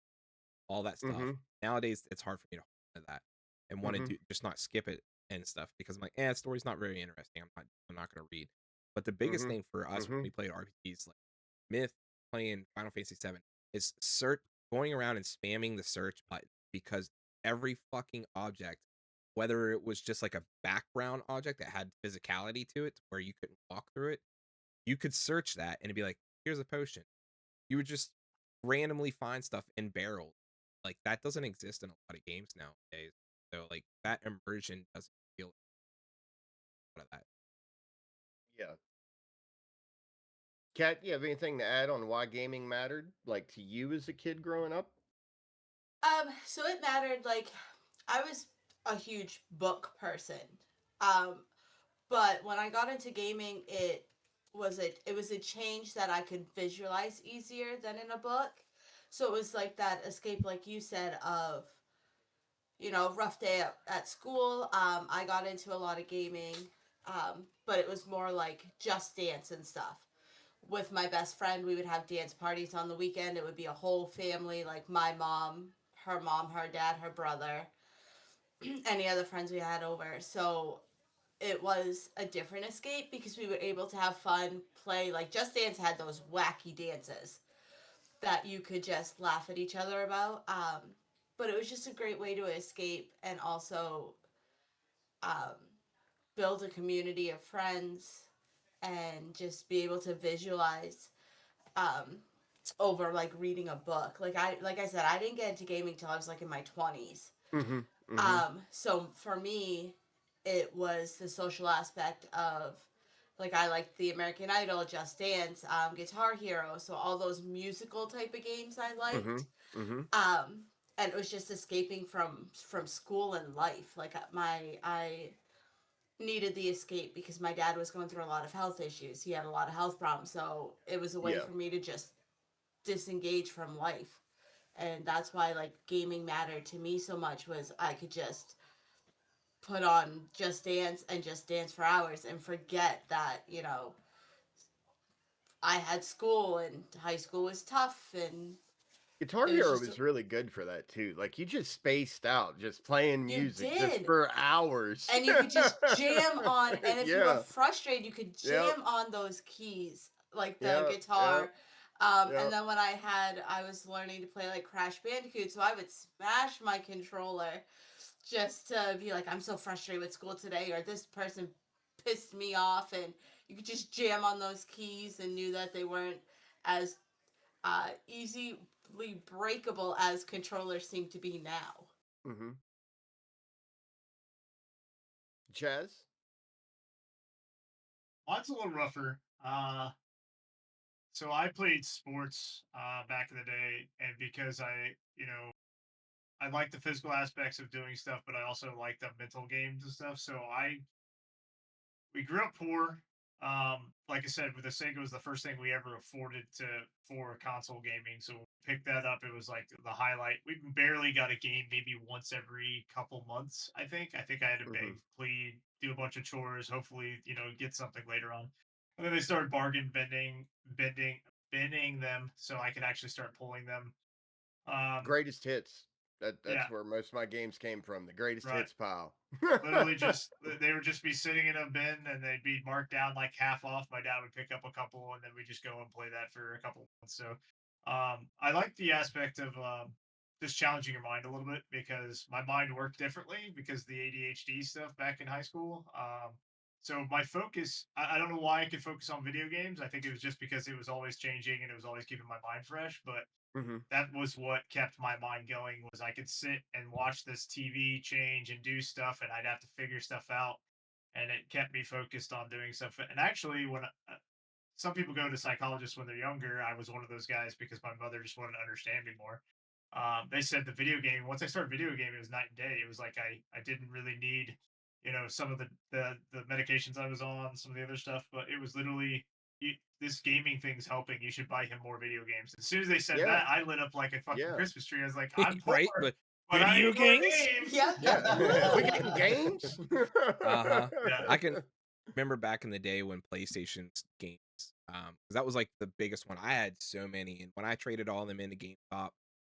all that stuff. Mhm. Nowadays, it's hard for me to hold to that and want to Mhm. do just not skip it and stuff because I'm like, the story's not very interesting. I'm not gonna read. But the biggest Mhm. thing for us when Mhm. we played RPGs like Myth, playing Final Fantasy 7 is search going around and spamming the search button because every fucking object, whether it was just like a background object that had physicality to it where you couldn't walk through it, you could search that and it'd be like, here's a potion. You would just randomly find stuff in barrels. Like that doesn't exist in a lot of games nowadays. So like that immersion doesn't feel like a lot of that. Yeah. Kat, you have anything to add on why gaming mattered, like to you as a kid growing up? So it mattered. Like, I was a huge book person. Um, but when I got into gaming, it was a change that I could visualize easier than in a book. So it was like that escape, like you said, of rough day at school. I got into a lot of gaming, but it was more like Just Dance and stuff. With my best friend, we would have dance parties on the weekend. It would be a whole family, like my mom, her dad, her brother, any other friends we had over. So it was a different escape because we were able to have fun, play. Like Just Dance had those wacky dances that you could just laugh at each other about. But it was just a great way to escape and also um, build a community of friends and just be able to visualize over like reading a book. Like I said, I didn't get into gaming till I was like in my 20s. Mm-hmm. Mm-hmm. So for me, it was the social aspect of like I liked the American Idol, Just Dance, Guitar Hero, so all those musical type of games I Mm-hmm. liked. Mm-hmm. Um, and it was just escaping from school and life. Like I needed the escape because my dad was going through a lot of health issues. He had a lot of health problems, so it was a way Yeah. for me to just disengage from life. And that's why like gaming mattered to me so much was I could just put on Just Dance for hours and forget that, I had school and high school was tough and Guitar it was Hero just was really good for that too. Like you just spaced out, just playing you music just did. for hours. And you could just jam on, and if you were Yeah. frustrated you could Yep. jam on those keys like the Yep. Yep. guitar. And Yep. then when I was learning to play like Crash Bandicoot, so I would smash my controller just to be like, I'm so frustrated with school today, or this person pissed me off, and you could just jam on those keys and knew that they weren't as easily breakable as controllers seem to be now. Mm-hmm. Chaz? Mine's a little rougher. So I played sports back in the day, and because I like the physical aspects of doing stuff, but I also like the mental games and stuff. So we grew up poor. Like I said, with the Sega was the first thing we ever afforded for console gaming. So when we picked that up, it was like the highlight. We barely got a game maybe once every couple months. I think. I think I had to Mm-hmm. beg, plead, do a bunch of chores. Hopefully, get something later on. And then they started bending them so I could actually start pulling them. Greatest hits. That's Yeah, where most of my games came from. The greatest right. hits pile. Literally just they would just be sitting in a bin and they'd be marked down like half off. My dad would pick up a couple and then we just go and play that for a couple months. So I like the aspect of just challenging your mind a little bit because my mind worked differently because of the ADHD stuff back in high school. So my focus, I don't know why I could focus on video games. I think it was just because it was always changing and it was always keeping my mind fresh. But Mm-hmm. that was what kept my mind going was I could sit and watch this TV change and do stuff and I'd have to figure stuff out and it kept me focused on doing stuff. And actually when some people go to psychologists when they're younger, I was one of those guys because my mother just wanted to understand me more. They said the video game, once I started video gaming, it was night and day. It was like I didn't really need, some of the medications I was on, some of the other stuff, but it was literally this gaming thing's helping. You should buy him more video games. As soon as they said Yeah. that, I lit up like a fucking Yeah. Christmas tree. I was like, I'm poor, Right? But but I video need more games? games. Yep. Yeah. We Woo! getting games? Uh-huh. Yeah. I can remember back in the day when PlayStation's games, 'cause that was like the biggest one. I had so many, and when I traded all of them into GameStop,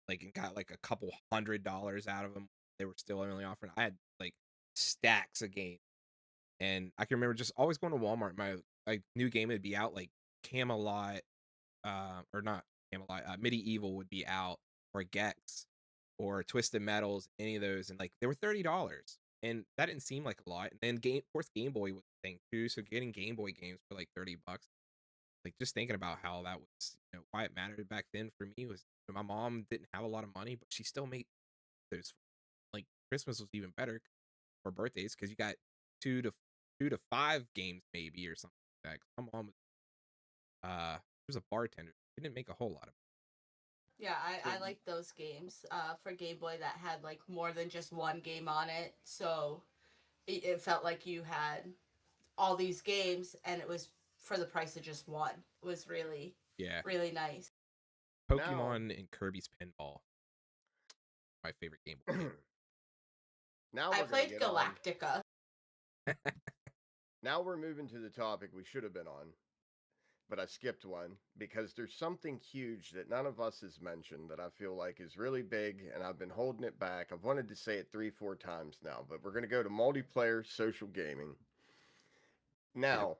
like and got like a couple $100 out of them, they were still only offering. I had like stacks of games, and I can remember just always going to Walmart. My like new game would be out, like Camelot, or not Camelot, Medieval would be out, or Gex, or Twisted Metals, any of those, and like they were $30, and that didn't seem like a lot. And then of course, Game Boy was a thing too, so getting Game Boy games for like $30, like just thinking about how that was, why it mattered back then for me was my mom didn't have a lot of money, but she still made those. Like Christmas was even better for birthdays because you got two to 5 games maybe or something like that. 'Cause my mom was a bartender. She didn't make a whole lot of. Yeah, So, I like those games for Game Boy that had like more than just one game on it. So it felt like you had all these games and it was for the price of just one. It was really, Yeah, really nice. now, Pokemon and Kirby's Pinball, my favorite Game Boy game. now I we're gonna played get on. Galactica. Now we're moving to the topic we should have been on, but I skipped one because there's something huge that none of us has mentioned that I feel like is really big, and I've been holding it back. I've wanted to say it 3, 4 times now, but we're gonna go to multiplayer social gaming. Yep. Now,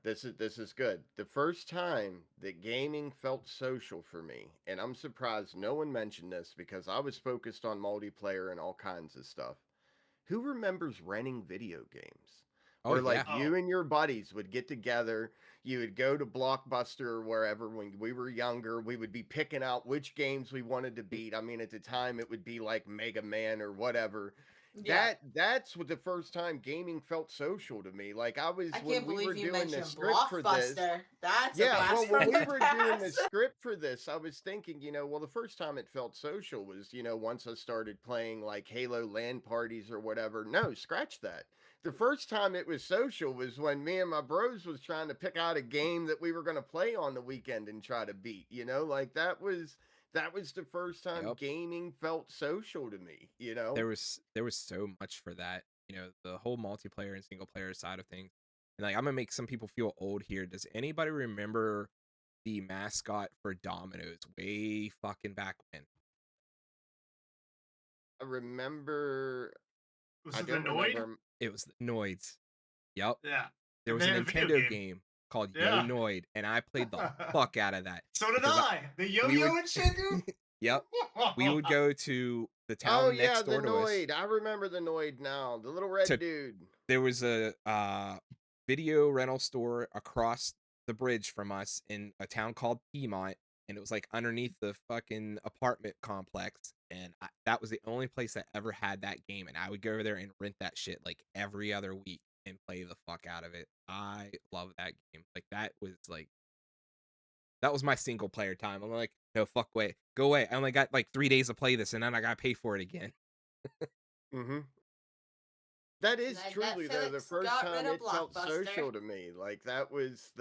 this is good. The first time that gaming felt social for me, and I'm surprised no one mentioned this because I was focused on multiplayer and all kinds of stuff. Who remembers renting video games? Oh Where yeah. like Oh, you and your buddies would get together, you would go to Blockbuster or wherever when we were younger. We would be picking out which games we wanted to beat. I mean, at the time, it would be like Mega Man or whatever. Yeah. That's what the first time gaming felt social to me. Like I was I when can't we were believe you doing the mentioned script for this. Blockbuster. That's a Yeah, blast well, when from we the were doing the past. script for this, I was thinking, well, the first time it felt social was, once I started playing like Halo LAN parties or whatever. No, scratch that. The first time it was social was when me and my bros was trying to pick out a game that we were going to play on the weekend and try to beat, like that was the first time Yep. gaming felt social to me, There was so much for that. The whole multiplayer and single player side of things. And like I'm gonna make some people feel old here. Does anybody remember the mascot for Domino's way fucking back when? I remember Was I it the don't Noid? remember. It was the Noids. Yep. Yeah. There And was they a had a video Nintendo game. game called Yo Yeah. Noid, and I played the fuck out of that. So did because I. The we yo-yo would- and shit, dude. Yep. We would go to the Oh town yeah, next the door to us. Noid. I remember the Noid now. The little red To- dude. There was a video rental store across the bridge from us in a town called Piedmont, and it was like underneath the fucking apartment complex. And that was the only place that ever had that game, and I would go over there and rent that shit like every other week and play the fuck out of it. I love that game. Like that was my single player time. I'm like, no, fuck away, go away. I only got like 3 days to play this, and then I gotta pay for it again. Mm-hmm. That is Then truly though the Netflix first got rid time of it felt Blockbuster. social to me. Like that was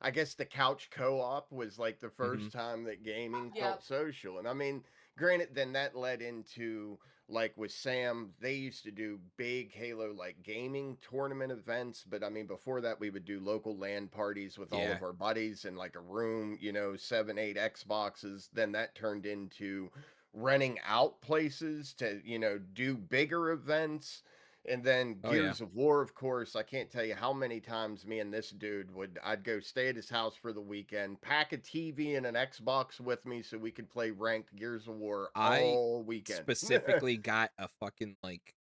I guess the couch co-op was like the first time that gaming Yep. felt social. And I mean, granted, then that led into like with Sam, they used to do big Halo like gaming tournament events, but I mean before that we would do local LAN parties with all Yeah. of our buddies in like a room, 7, 8 Xboxes. Then that turned into renting out places to, do bigger events. And then Oh, yeah. Gears of War, of course, I can't tell you how many times me and this dude I'd go stay at his house for the weekend, pack a TV and an Xbox with me so we could play ranked Gears of War all weekend. Specifically got a fucking like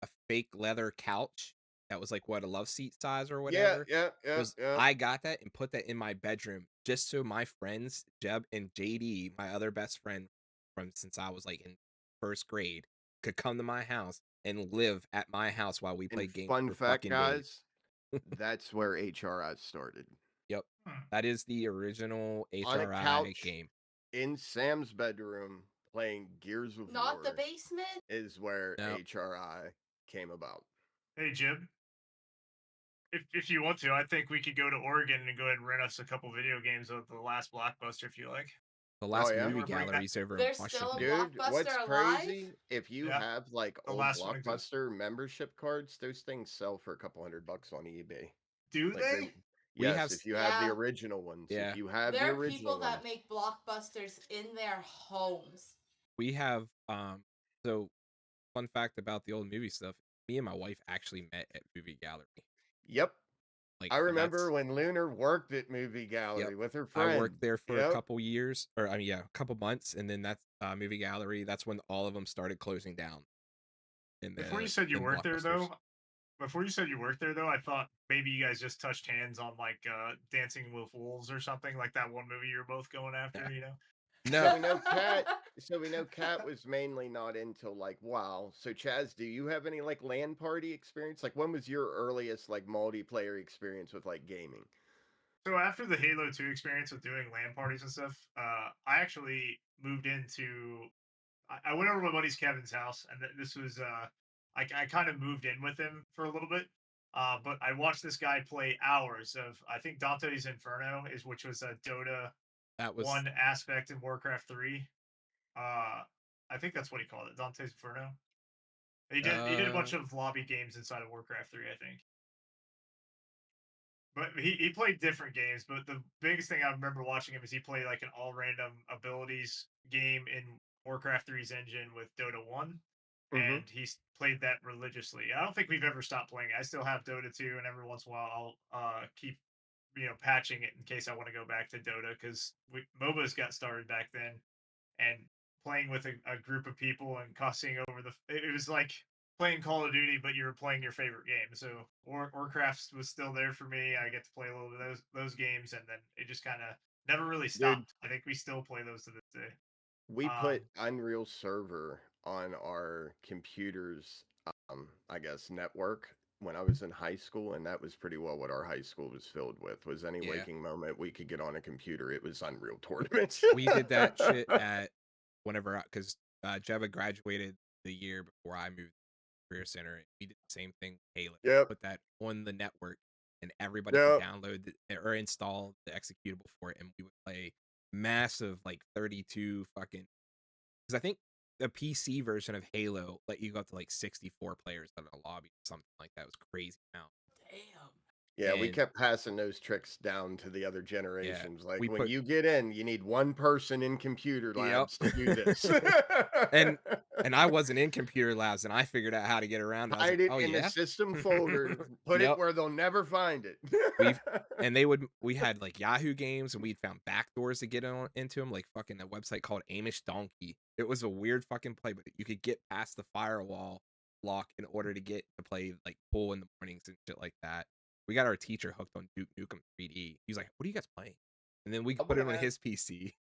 a fake leather couch that was like what, a love seat size or whatever. Yeah. I got that and put that in my bedroom just so my friends Jeb and JD, my other best friend from since I was like in first grade, could come to my house and live at my house while we played And games fun for fact, fucking days. guys, that's where HRI started. Yep. That is the original On a HRI couch game. in Sam's bedroom playing Gears of War. Not the basement. Is where No. HRI came about. Hey, Jib. If you want to, I think we could go to Oregon and go ahead and rent us a couple video games of the last Blockbuster if you like. The last yeah? movie Wanna bring galleries over in There's still Washington. a Dude, Blockbuster what's alive? crazy? If you Yeah, have like the old last one exists. Blockbuster membership cards, those things sell for a couple $100 on eBay. Do Like they? We yes, have if you have the Yeah. original ones. Yeah. If you have the There are original people that ones. make Blockbusters in their homes. We have so fun fact about the old movie stuff, me and my wife actually met at movie gallery. Yep. Like I and remember that's- when Lunar worked at movie gallery with her I friend. worked there for a Yep. couple years, or I mean, yeah, a couple months, and then that's movie gallery. That's when all of them started closing down. Before you said you worked there, though, I thought maybe you guys just touched hands on like Dancing with Wolves or something, like that one movie you're both going after, Yeah. you know? So No, we know Kat was mainly not into like WoW. So Chaz, do you have any like LAN party experience? Like when was your earliest like multiplayer experience with like gaming? So after the Halo 2 experience with doing LAN parties and stuff, I actually moved into. I went over to my buddy's Kevin's house, and this was I kind of moved in with him for a little bit. But I watched this guy play hours of I think Dante's Inferno which was a Dota that was 1 aspect in Warcraft 3. I think that's what he called it, Dante's Inferno. He did a bunch of lobby games inside of Warcraft 3, I think. But he played different games, but the biggest thing I remember watching him is he played like an all random abilities game in Warcraft 3's engine with Dota 1. And he's played that religiously. I don't think we've ever stopped playing it. I still have Dota 2, and every once in a while I'll keep patching it in case I want to go back to Dota, because MOBAs got started back then, and playing with a group of people and cussing over it was like playing Call of Duty, but you were playing your favorite game. So Warcraft was still there for me. I get to play a little bit of those games, and then it just kind of never really Dude, stopped. I think we still play those to this day. we Um, put Unreal Server on our computers, I guess, network when I was in high school, and that was pretty well what our high school was filled with. Was any Yeah. waking moment we could get on a computer, it was Unreal tournaments. We did that shit at whenever because Jeva graduated the year before I moved to the career center. And we did the same thing with Halo. Yep. Put that on the network, and everybody could Yep. download or install the executable for it, and we would play massive like 32 fucking. Because I think the PC version of Halo let you go up to like 64 players in a lobby or something like that. It was crazy amount. Damn. Yeah, we And kept passing those tricks down to the other yeah, generations. Like we when put you get in, you need one person in computer yep. labs to do this. and I wasn't in computer labs, and I figured out how to get around. I was Hide like, it oh in the yeah, system folder. Put it yep. where they'll never find it. We had like Yahoo games, and we'd found backdoors to get into them, like fucking a website called Amish Donkey. It was a weird fucking play, but you could get past the firewall lock in order to get to play like pool in the mornings and shit like that. We got our teacher hooked on Duke Nukem 3D. He was like, "What are you guys playing?" And then we I could put it wanna on ask his PC.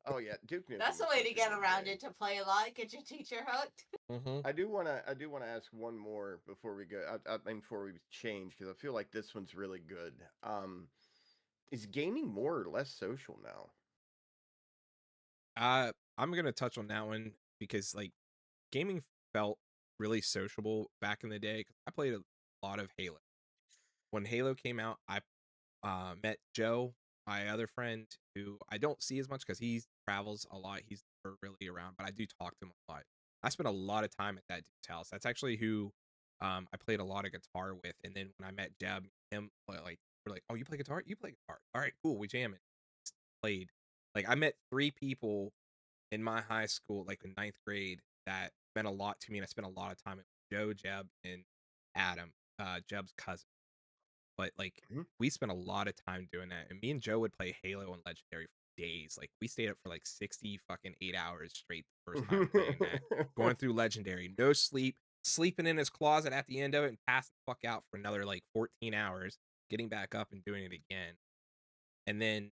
Oh yeah, Duke Nukem That's the was way such to a get good around game. it, to play a lot, get your teacher hooked. Mm-hmm. I do wanna ask one more before we go. I mean, before we change, because I feel like this one's really good. Is gaming more or less social now? I'm gonna touch on that one because like gaming felt really sociable back in the day. 'Cause I played a lot of Halo. When Halo came out, I met Joe, my other friend, who I don't see as much because he travels a lot. He's never really around, but I do talk to him a lot. I spent a lot of time at that dude's house. That's actually who I played a lot of guitar with. And then when I met Jeb, him like we're like, oh, you play guitar? You play guitar? All right, cool. We jamming. Played. Like I met 3 people in my high school, like in ninth grade, that meant a lot to me, and I spent a lot of time with Joe, Jeb, and Adam, Jeb's cousin. But like Mhm. we spent a lot of time doing that, and me and Joe would play Halo and Legendary for days. Like we stayed up for like 60 fucking 8 hours straight the first time playing that, going through Legendary, no sleep, sleeping in his closet at the end of it, and passing the fuck out for another like 14 hours, getting back up and doing it again. And then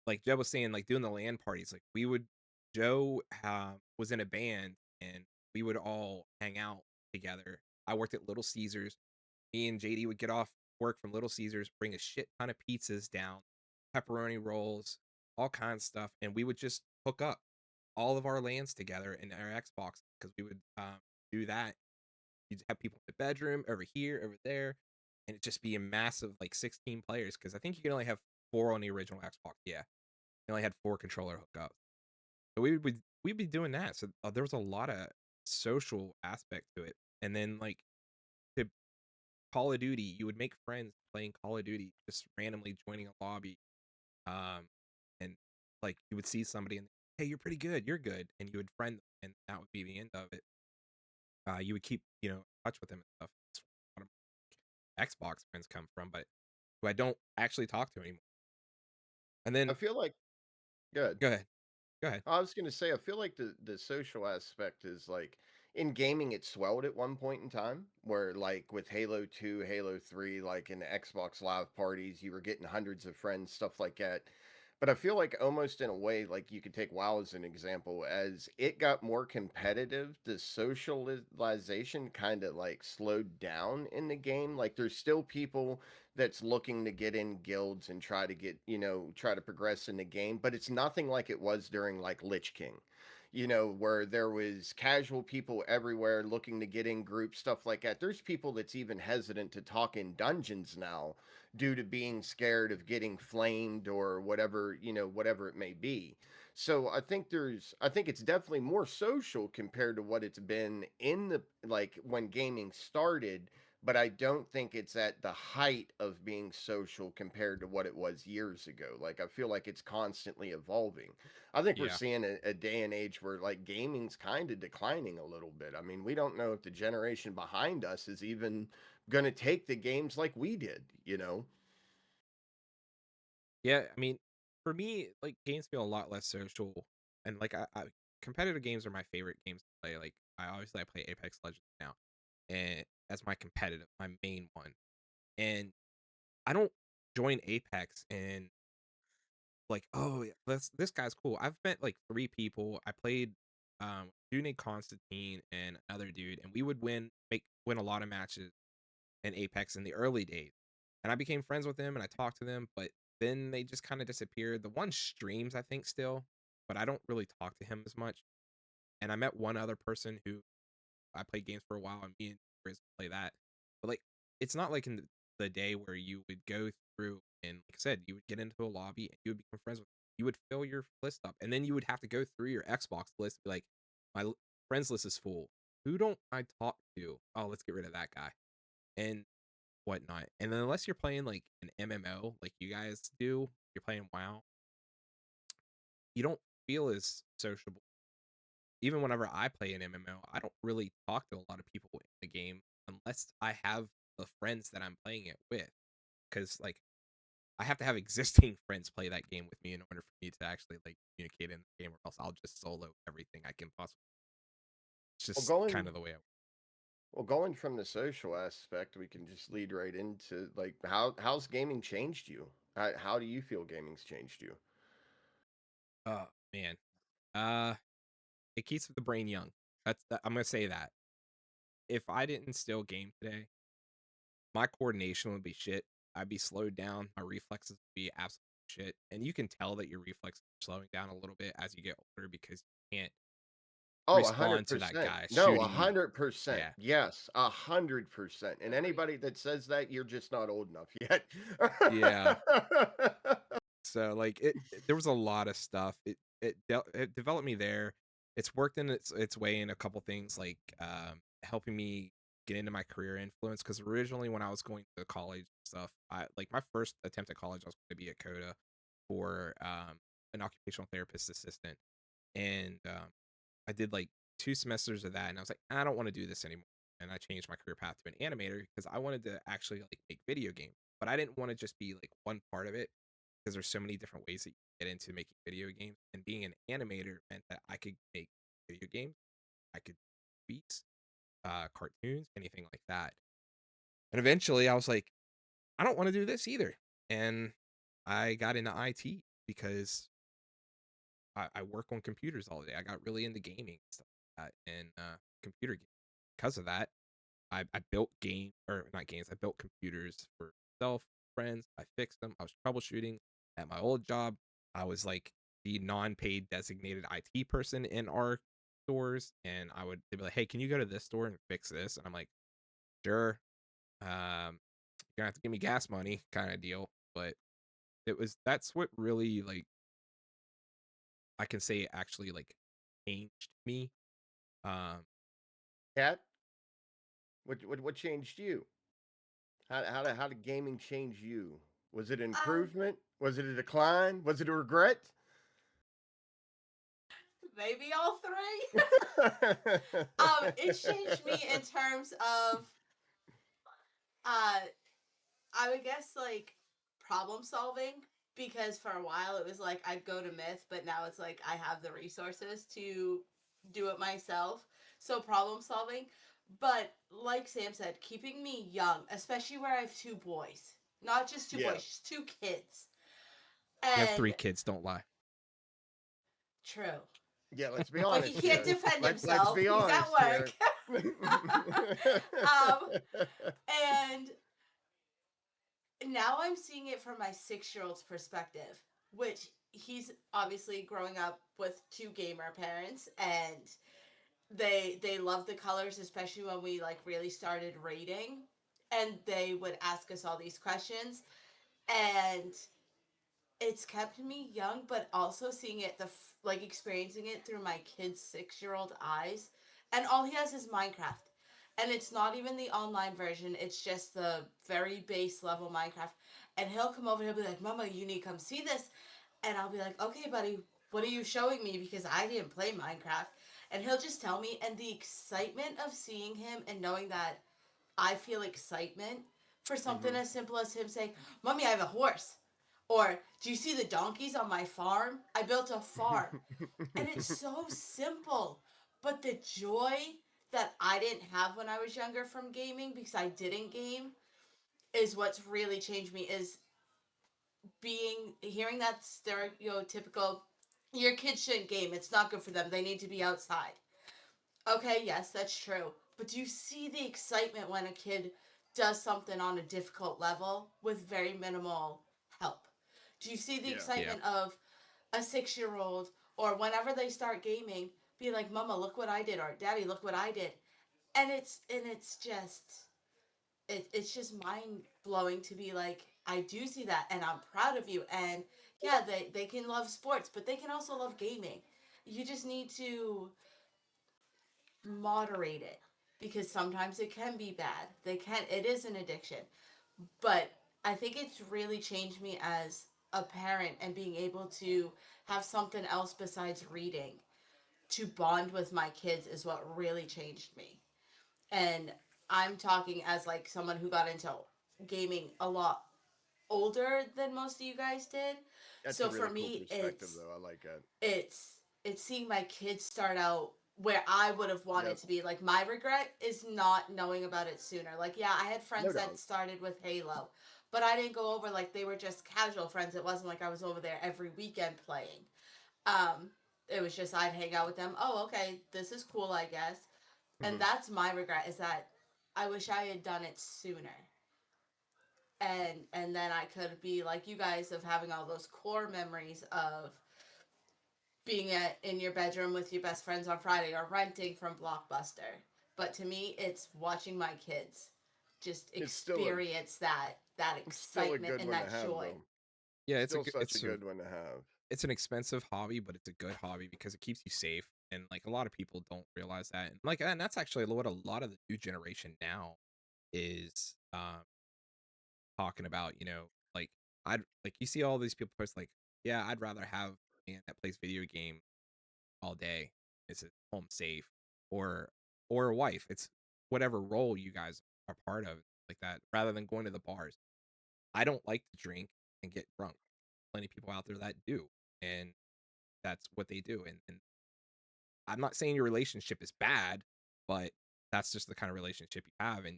like Joe was saying, like doing the LAN parties, like we would Joe was in a band, and we would all hang out together. I worked at Little Caesars. Me and JD would get off work from Little Caesars, bring a shit ton of pizzas down, pepperoni rolls, all kinds of stuff, and we would just hook up all of our LANs together in our Xbox because we would do that. You'd have people in the bedroom, over here, over there, and it'd just be a massive like 16 players because I think you can only have 4 on the original Xbox. Yeah, you only had 4 controller hookups. So we'd be doing that. So there was a lot of social aspect to it, and then like to Call of Duty, you would make friends playing Call of Duty, just randomly joining a lobby, um, and like you would see somebody and hey, you're pretty good, you're good, and you would friend them, and that would be the end of it. You would keep in touch with them and stuff. That's where a lot of my Xbox friends come from, but who I don't actually talk to anymore. And I then feel like good. go ahead, go ahead. I was gonna say, I feel like the social aspect is like in gaming, it swelled at one point in time, where like with Halo 2, Halo 3, like in the Xbox Live parties, you were getting hundreds of friends, stuff like that. But I feel like almost in a way, like you could take WoW as an example, as it got more competitive, the socialization kind of like slowed down in the game. Like there's still people that's looking to get in guilds and try to get, try to progress in the game, but it's nothing like it was during like Lich King, where there was casual people everywhere looking to get in groups, stuff like that. There's people that's even hesitant to talk in dungeons now due to being scared of getting flamed or whatever, whatever it may be. So I think it's definitely more social compared to what it's been in the like when gaming started, but I don't think it's at the height of being social compared to what it was years ago. Like I feel like it's constantly evolving. I think we're Yeah, seeing a day and age where like gaming's kind of declining a little bit. I mean, we don't know if the generation behind us is even going to take the games like we did. yeah. I mean, for me, like games feel a lot less social, and like I competitive games are my favorite games to play. Like I obviously I play Apex Legends now. and as my competitive, my main one. And I don't join Apex and like, oh, yeah, this guy's cool. I've met like 3 people. I played a dude named Constantine and another dude, and we would win a lot of matches in Apex in the early days. And I became friends with them and I talked to them, but then they just kind of disappeared. The one streams, I think, still, but I don't really talk to him as much. And I met one other person who I played games for a while, and me and Grizz play that. But like, it's not like in the day where you would go through and, like I said, you would get into a lobby and you would become friends with. You would fill your list up, and then you would have to go through your Xbox list, be like, friends list is full. Who don't I talk to? Oh, let's get rid of that guy and whatnot. And then unless you're playing like an MMO, like you guys do, you're playing WoW, you don't feel as sociable. Even whenever I play an MMO, I don't really talk to a lot of people in the game unless I have the friends that I'm playing it with. Because like I have to have existing friends play that game with me in order for me to actually like communicate in the game, or else I'll just solo everything I can possibly. It's Well, just kind going of the way I. well, going from the social aspect, we can just lead right into like how's gaming changed you? How do you feel gaming's changed you? Oh man, uh, it keeps the brain young. I'm gonna say that. If I didn't still game today, my coordination would be shit. I'd be slowed down. My reflexes would be absolute shit. And you can tell that your reflexes are slowing down a little bit as you get older because you can't Oh, respond to that 100%. guy No, shooting you. 100%. Yeah. Yes, 100%. And anybody that says that, you're just not old enough yet. Yeah. So like there was a lot of stuff. It developed me there. It's worked in its way in a couple things like helping me get into my career influence because originally when I was going to college and stuff, I like my first attempt at college I was going to be at Coda for an occupational therapist assistant, and I did like 2 semesters of that, and I was like, I don't want to do this anymore, and I changed my career path to an animator because I wanted to actually like make video games, but I didn't want to just be like one part of it because there's so many different ways that you can get into making video games, and being an animator meant that I could make video games, I could beats, cartoons, anything like that, and eventually I was like, I don't want to do this either, and I got into IT because I work on computers all day. I got really into gaming and stuff like that, and computer games. Because of that, I built game or not games. I built computers for myself, friends. I fixed them. I was troubleshooting at my old job. I was like the non-paid designated IT person in our stores, and they'd be like, "Hey, can you go to this store and fix this?" And I'm like, "Sure." You're gonna have to give me gas money, kind of deal. But that's what really like I can say it actually like changed me. Um, Cat, what changed you? How did gaming change you? Was it an Um, improvement? Was it a decline? Was it a regret? maybe all three. It changed me in terms of uh I would guess like problem solving because for a while it was like I'd go to Myth, but now it's like I have the resources to do it myself. So problem solving, but like Sam said, keeping me young, especially where I have 2 boys, not just two Yeah. boys, just 2 kids, you have 3 and kids, don't lie. true. Yeah, let's be But he honest can't here. defend Let's himself. be He's at honest here. work. And now I'm seeing it from my 6-year-old's perspective, which he's obviously growing up with 2 gamer parents, and they love the colors, especially when we like really started raiding, and they would ask us all these questions, and it's kept me young, but also seeing it like experiencing it through my kid's 6-year-old eyes, and all he has is Minecraft, and it's not even the online version. It's just the very base level Minecraft, and he'll come over. He'll be like, "Mama, you need to come see this," and I'll be like, "Okay, buddy, what are you showing me?" Because I didn't play Minecraft, and he'll just tell me, and the excitement of seeing him and knowing that I feel excitement for something Hmm. as simple as him saying, "Mommy, I have a horse." Or, "Do you see the donkeys on my farm? I built a farm." And it's so simple, but the joy that I didn't have when I was younger from gaming because I didn't game is what's really changed me is hearing that stereotypical your kids shouldn't game, it's not good for them, they need to be outside. Okay, yes, that's true. But do you see the excitement when a kid does something on a difficult level with very minimal help? Do you see the Yeah. Yeah. excitement of a 6 year old or whenever they start gaming, be like, Mama, look what I did, or Daddy, look what I did. And it's just it's just mind blowing to be like, I do see that and I'm proud of you. And yeah, they can love sports, but they can also love gaming. You just need to moderate it because sometimes it can be bad. It is an addiction. But I think it's really changed me as a parent and being able to have something else besides reading to bond with my kids is what really changed me. And I'm talking as like someone who got into gaming a lot older than most of you guys did. That's a So for really cool me, perspective, though. I like that. it's seeing my kids start out where I would have wanted Yep. to be. Like my regret is not knowing about it sooner. Like yeah, I had No friends that doubt. started with Halo, but I didn't go over like they were just casual friends. It wasn't like I was over there every weekend playing. Um, it was just I'd hang out with them. Oh, okay, this is cool, I guess. And Mhm. that's my regret is that I wish I had done it sooner. And then I could be like you guys of having all those core memories of being in your bedroom with your best friends on Friday or renting from Blockbuster. But to me, it's watching my kids just It's still a experience that still a excitement good and one to that have, joy. though. Yeah, Still such a good one to have. it's an expensive hobby, but it's a good hobby because it keeps you safe. And like a lot of people don't realize that. And that's actually what a lot of the new generation now is talking about, like I'd like you see all these people post like, yeah, I'd rather have a man that plays video game all day. It's at home safe, or a wife. It's whatever role you guys are part of, like that, rather than going to the bars. I don't like to drink and get drunk. Plenty of people out there that do, and that's what they do. And I'm not saying your relationship is bad, but that's just the kind of relationship you have. And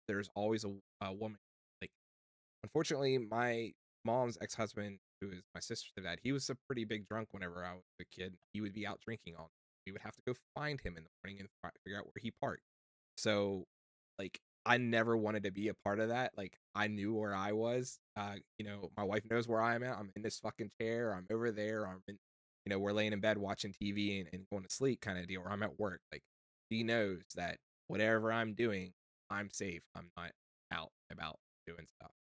there's always a woman. Like, unfortunately, my mom's ex-husband, who is my sister's dad, he was a pretty big drunk whenever I was a kid. He would be out drinking all night. We would have to go find him in the morning and figure out where he parked. So, like, I never wanted to be a part of that. Like, I knew where I was. My wife knows where I'm at. I'm in this fucking chair. I'm over there. I'm in, we're laying in bed watching TV and going to sleep kind of deal. Or I'm at work. Like, she knows that whatever I'm doing, I'm safe. I'm not out about doing stuff.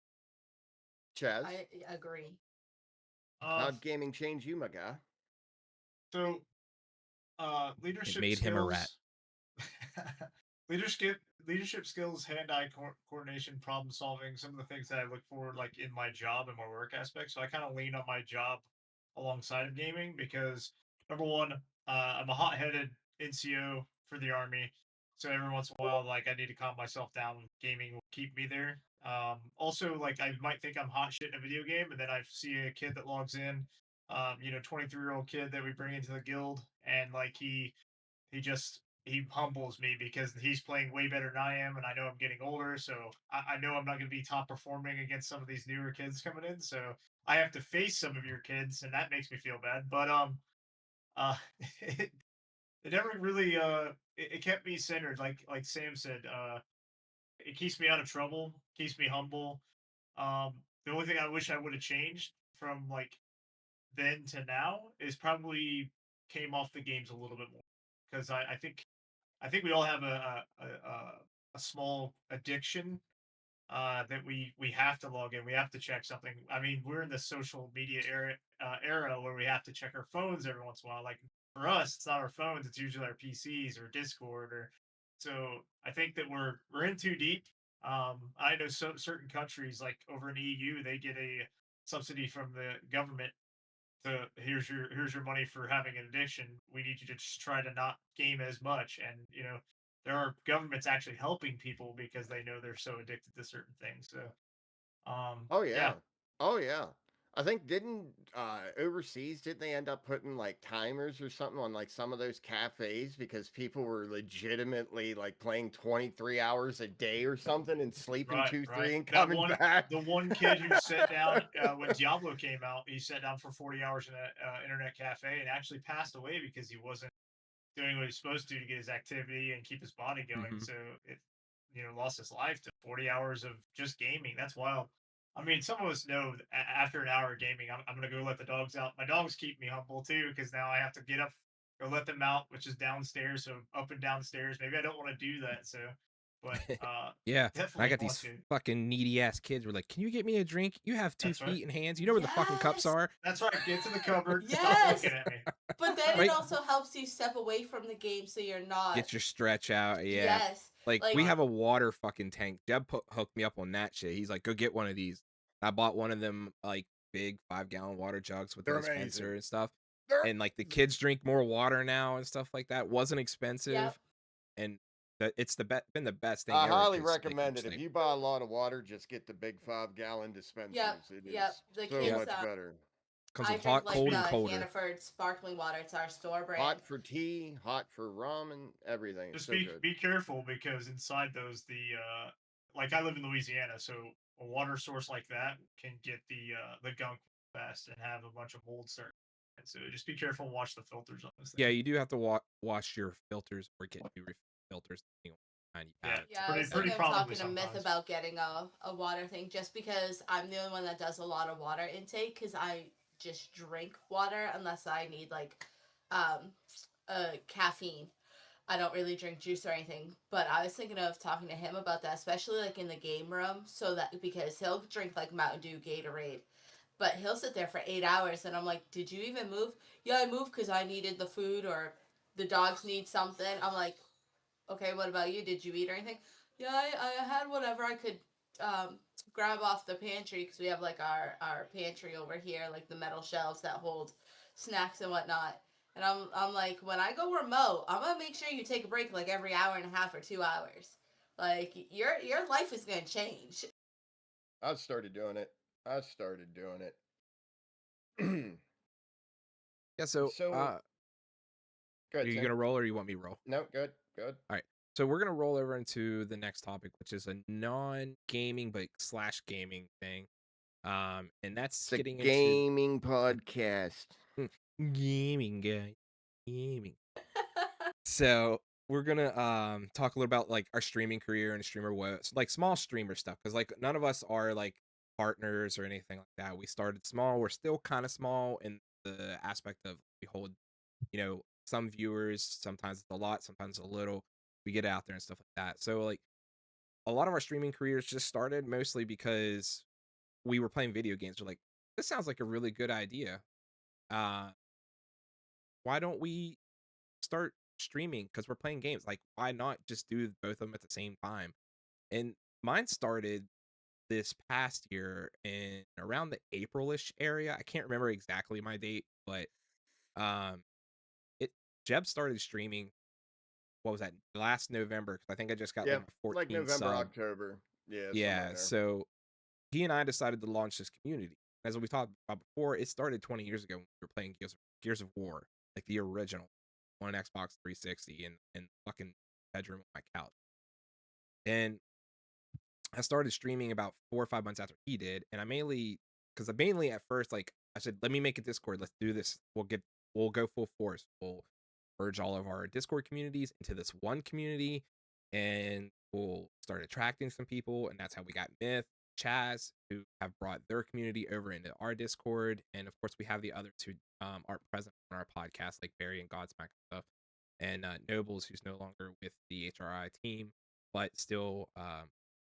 Chaz, I agree. how'd gaming change you, my guy? So, It leadership made him a rat. skills, leadership leadership skills, hand-eye coordination, problem solving. Some of the things that I look for, like in my job and my work aspect. So I kind of lean on my job alongside of gaming because number one, I'm a hot-headed NCO for the army. So every once in a while, like I need to calm myself down. Gaming will keep me there. Also, like I might think I'm hot shit in a video game, and then I see a kid that logs in, 23-year-old kid that we bring into the guild, and like he humbles me because he's playing way better than I am, and I know I'm getting older, so I know I'm not going to be top performing against some of these newer kids coming in. So I have to face some of your kids, and that makes me feel bad. But it, it never really it kept me centered, like Sam said. It keeps me out of trouble, keeps me humble. The only thing I wish I would have changed from like then to now is probably came off the games a little bit more because I think we all have a small addiction that we have to log in. We have to check something. I mean, we're in the social media era where we have to check our phones every once in a while. Like for us, it's not our phones; it's usually our PCs or Discord. Or so I think that we're in too deep. I know certain countries, like over in EU, they get a subsidy from the government to here's your money for having an addiction. We need you to just try to not game as much. And there are governments actually helping people because they know they're so addicted to certain things. So Oh yeah. yeah, oh yeah. I think overseas didn't they end up putting like timers or something on like some of those cafes because people were legitimately like playing 23 hours a day or something and sleeping Right, 2, right. 3 and That coming one, back. the one kid who sat down when Diablo came out, he sat down for 40 hours in an internet cafe and actually passed away because he wasn't doing what he's supposed to get his activity and keep his body going. Mhm. So it, lost his life to 40 hours of just gaming. That's wild. I mean, some of us know that after an hour of gaming, I'm going to go let the dogs out. My dogs keep me humble too because now I have to get up, go let them out, which is downstairs. So up and downstairs. Maybe I don't want to do that. So, but Yeah, I definitely got want these to. fucking needy ass kids. Were like, "Can you get me a drink? You have 2 That's right. feet and hands. You know where the fucking cups Yes. are, That's right. Get to the cupboard. Stop Yes. looking at me. But then it right? also helps you step away from the game so you're not. Get your stretch out." Yeah, Yes. like Like we Right. have a water fucking tank. Jeb hooked me up on that shit. He's like, "Go get one of these." I bought one of them like big 5-gallon water jugs with the They're dispenser amazing. and stuff. They're And like the kids drink more water now and stuff like that. Wasn't expensive, yep. and it's been the best thing I ever highly because like I'm recommend it. just If like you buy a lot of water, just get the big 5-gallon dispensers. It Yep. is The so kids yep, much better. comes I with drink hot, like cold, the and colder. Hannaford sparkling water. It's our store brand. Hot for tea, hot for rum, and everything. It's Just so good. be careful because inside those like I live in Louisiana, so a water source like that can get the gunk fast and have a bunch of mold start. And so just be careful and watch the filters on this Yeah, thing. you do have to wash your filters or get new filters depending on what kind you Yeah, have. it's Yeah, I was pretty thinking of probably talking to Myth sometimes. about getting a water thing just because I'm the only one that does a lot of water intake because I just drink water unless I need like um, caffeine. I don't really drink juice or anything, but I was thinking of talking to him about that, especially like in the game room, so that because he'll drink like Mountain Dew, Gatorade, but he'll sit there for 8 hours, and I'm like, "Did you even move?" Yeah, I moved because I needed the food or the dogs need something. I'm like, "Okay, what about you? Did you eat or anything?" Yeah, I had whatever I could grab off the pantry because we have like our pantry over here, like the metal shelves that hold snacks and whatnot. And I'm like, when I go remote, I'm gonna make sure you take a break like every hour and a half or 2 hours. Like your life is gonna change. I started doing it. I started doing it. Yeah, so So, go are ahead, you Tim. gonna roll or you want me to roll? No, good, good. All right. So we're gonna roll over into the next topic, which is a non-gaming but slash gaming thing. And that's It's a getting into gaming podcast. gaming guy. Gaming. So we're gonna talk a little about like our streaming career and streamer woes, like small streamer stuff, because like none of us are like partners or anything like that. We started small. We're still kind of small in the aspect of we hold, some viewers. Sometimes it's a lot, sometimes a little. We get out there and stuff like that. So like a lot of our streaming careers just started mostly because we were playing video games. We're like, this sounds like a really good idea. Uh, why don't we start streaming? Because we're playing games. Like, why not just do both of them at the same time? And mine started this past year in around the April-ish area. I can't remember exactly my date, but um, it Jeb started streaming. What was that? Last November? Because I think I just got like Yeah, my like 14 November, sub. October. Yeah, somewhere Yeah, in there. so he and I decided to launch this community. As we talked about before, it started 20 years ago when we were playing Gears of War, like the original, on Xbox 360 in fucking bedroom on my couch. And I started streaming about 4 or 5 months after he did, and because I mainly at first like I said, let me make a Discord, let's do this. We'll go full force. We'll merge all of our Discord communities into this one community, and we'll start attracting some people, and that's how we got Myth, Chaz, who have brought their community over into our Discord, and of course we have the other two aren't present on our podcast, like Barry and Godsmack and stuff, and Nobles, who's no longer with the HRI team, but still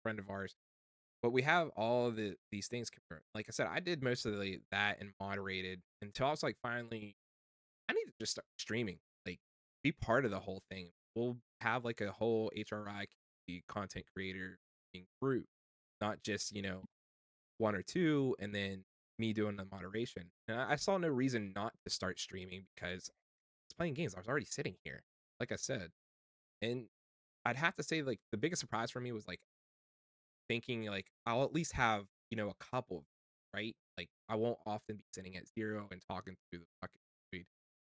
friend of ours. But we have all of these things. Like I said, I did most of that and moderated until I was like, finally, I need to just start streaming, like be part of the whole thing. We'll have like a whole HRI content creator group, not just one or two, and then me doing the moderation. And I saw no reason not to start streaming because I was playing games. I was already sitting here, like I said, and I'd have to say like the biggest surprise for me was like thinking like I'll at least have a couple, right? Like I won't often be sitting at 0 and talking through the fucking void,